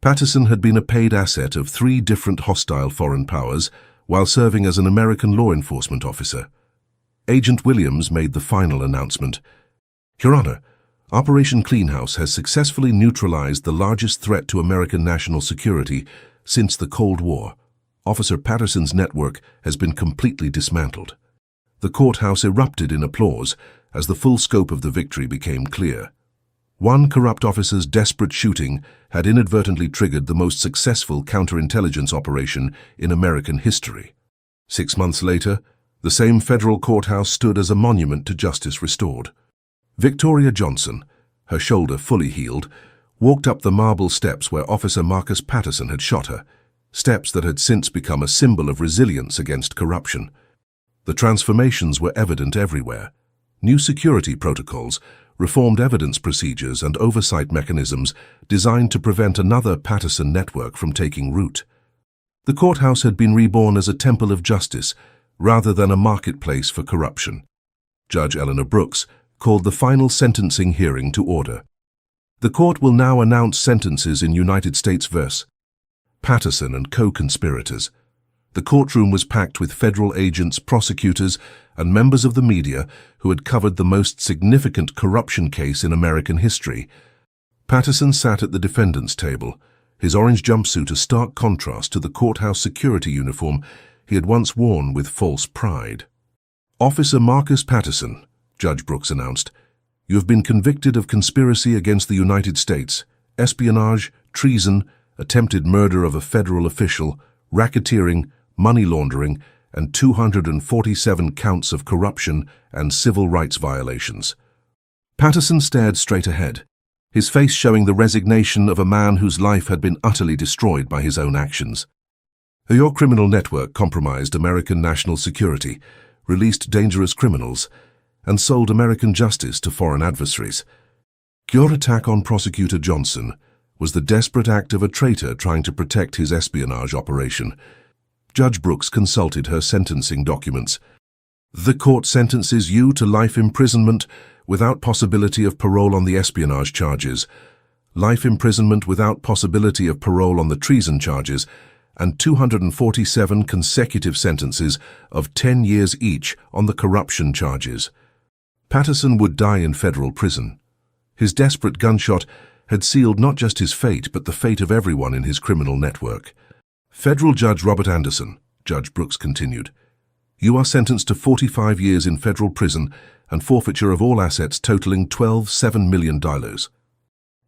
Patterson had been a paid asset of 3 different hostile foreign powers while serving as an American law enforcement officer. Agent Williams made the final announcement. Your Honor, Operation Cleanhouse has successfully neutralized the largest threat to American national security since the Cold War. Officer Patterson's network has been completely dismantled. The courthouse erupted in applause as the full scope of the victory became clear. One corrupt officer's desperate shooting had inadvertently triggered the most successful counterintelligence operation in American history. 6 months later, the same federal courthouse stood as a monument to justice restored. Victoria Johnson, her shoulder fully healed, walked up the marble steps where Officer Marcus Patterson had shot her, steps that had since become a symbol of resilience against corruption. The transformations were evident everywhere. New security protocols, reformed evidence procedures and oversight mechanisms designed to prevent another Patterson network from taking root. The courthouse had been reborn as a temple of justice rather than a marketplace for corruption. Judge Eleanor Brooks called the final sentencing hearing to order. The court will now announce sentences in United States v. Patterson and co-conspirators. The courtroom was packed with federal agents, prosecutors, and members of the media who had covered the most significant corruption case in American history. Patterson sat at the defendant's table, his orange jumpsuit a stark contrast to the courthouse security uniform he had once worn with false pride. Officer Marcus Patterson, Judge Brooks announced, you have been convicted of conspiracy against the United States, espionage, treason, attempted murder of a federal official, racketeering, money laundering, and 247 counts of corruption and civil rights violations. Patterson stared straight ahead, his face showing the resignation of a man whose life had been utterly destroyed by his own actions. Your criminal network compromised American national security, released dangerous criminals, and sold American justice to foreign adversaries. Your attack on Prosecutor Johnson was the desperate act of a traitor trying to protect his espionage operation. Judge Brooks consulted her sentencing documents. The court sentences you to life imprisonment without possibility of parole on the espionage charges, life imprisonment without possibility of parole on the treason charges, and 247 consecutive sentences of 10 years each on the corruption charges. Patterson would die in federal prison. His desperate gunshot had sealed not just his fate, but the fate of everyone in his criminal network. Federal Judge Robert Anderson, Judge Brooks continued, you are sentenced to 45 years in federal prison and forfeiture of all assets totaling $12.7 million.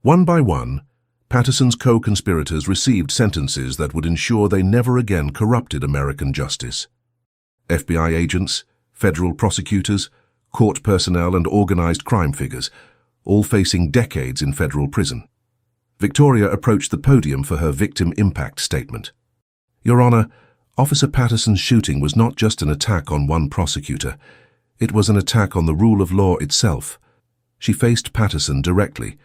One by one, Patterson's co-conspirators received sentences that would ensure they never again corrupted American justice. FBI agents, federal prosecutors, court personnel and organized crime figures, all facing decades in federal prison. Victoria approached the podium for her victim impact statement. Your Honor, Officer Patterson's shooting was not just an attack on one prosecutor. It was an attack on the rule of law itself. She faced Patterson directly.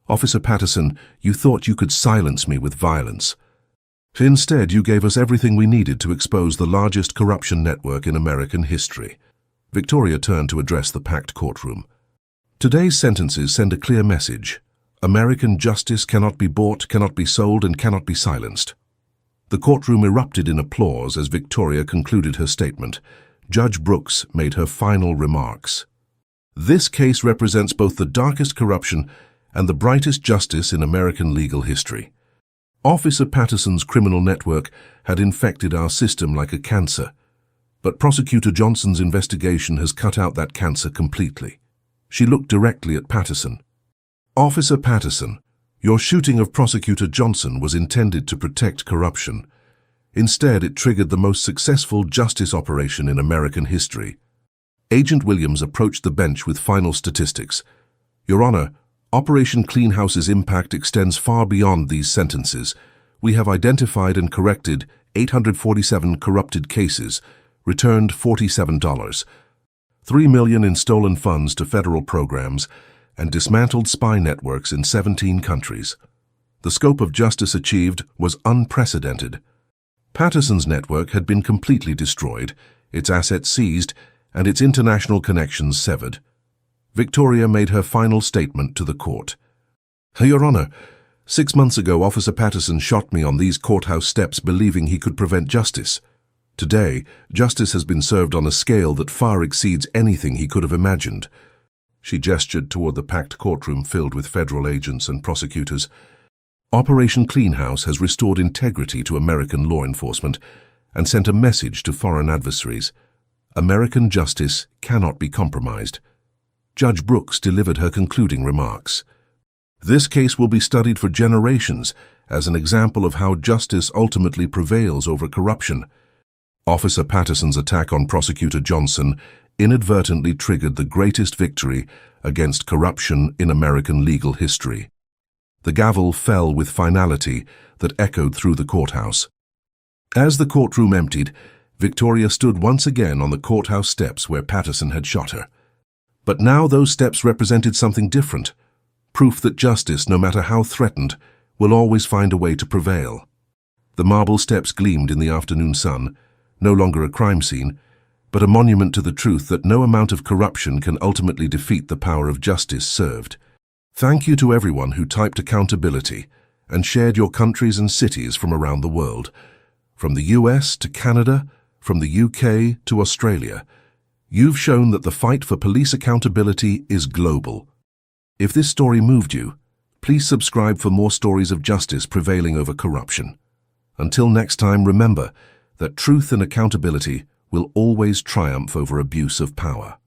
Officer Patterson, you thought you could silence me with violence. Instead, you gave us everything we needed to expose the largest corruption network in American history. Victoria turned to address the packed courtroom. Today's sentences send a clear message. American justice cannot be bought, cannot be sold, and cannot be silenced. The courtroom erupted in applause as Victoria concluded her statement. Judge Brooks made her final remarks. This case represents both the darkest corruption and the brightest justice in American legal history. Officer Patterson's criminal network had infected our system like a cancer. But Prosecutor Johnson's investigation has cut out that cancer completely. She looked directly at Patterson. "Officer Patterson, your shooting of Prosecutor Johnson was intended to protect corruption. Instead, it triggered the most successful justice operation in American history." Agent Williams approached the bench with final statistics. "Your Honor, Operation Clean House's impact extends far beyond these sentences. We have identified and corrected 847 corrupted cases, returned $47, $3 million in stolen funds to federal programs, and dismantled spy networks in 17 countries. The scope of justice achieved was unprecedented. Patterson's network had been completely destroyed, its assets seized, and its international connections severed." Victoria made her final statement to the court. "Your Honor, 6 months ago, Officer Patterson shot me on these courthouse steps believing he could prevent justice. Today, justice has been served on a scale that far exceeds anything he could have imagined." She gestured toward the packed courtroom filled with federal agents and prosecutors. "Operation Clean House has restored integrity to American law enforcement and sent a message to foreign adversaries. American justice cannot be compromised." Judge Brooks delivered her concluding remarks. "This case will be studied for generations as an example of how justice ultimately prevails over corruption. Officer Patterson's attack on Prosecutor Johnson inadvertently triggered the greatest victory against corruption in American legal history." The gavel fell with finality that echoed through the courthouse. As the courtroom emptied, Victoria stood once again on the courthouse steps where Patterson had shot her. But now those steps represented something different, proof that justice, no matter how threatened, will always find a way to prevail. The marble steps gleamed in the afternoon sun, no longer a crime scene, but a monument to the truth that no amount of corruption can ultimately defeat the power of justice served. Thank you to everyone who typed accountability and shared your countries and cities from around the world. From the US to Canada, from the UK to Australia, you've shown that the fight for police accountability is global. If this story moved you, please subscribe for more stories of justice prevailing over corruption. Until next time, remember that truth and accountability will always triumph over abuse of power.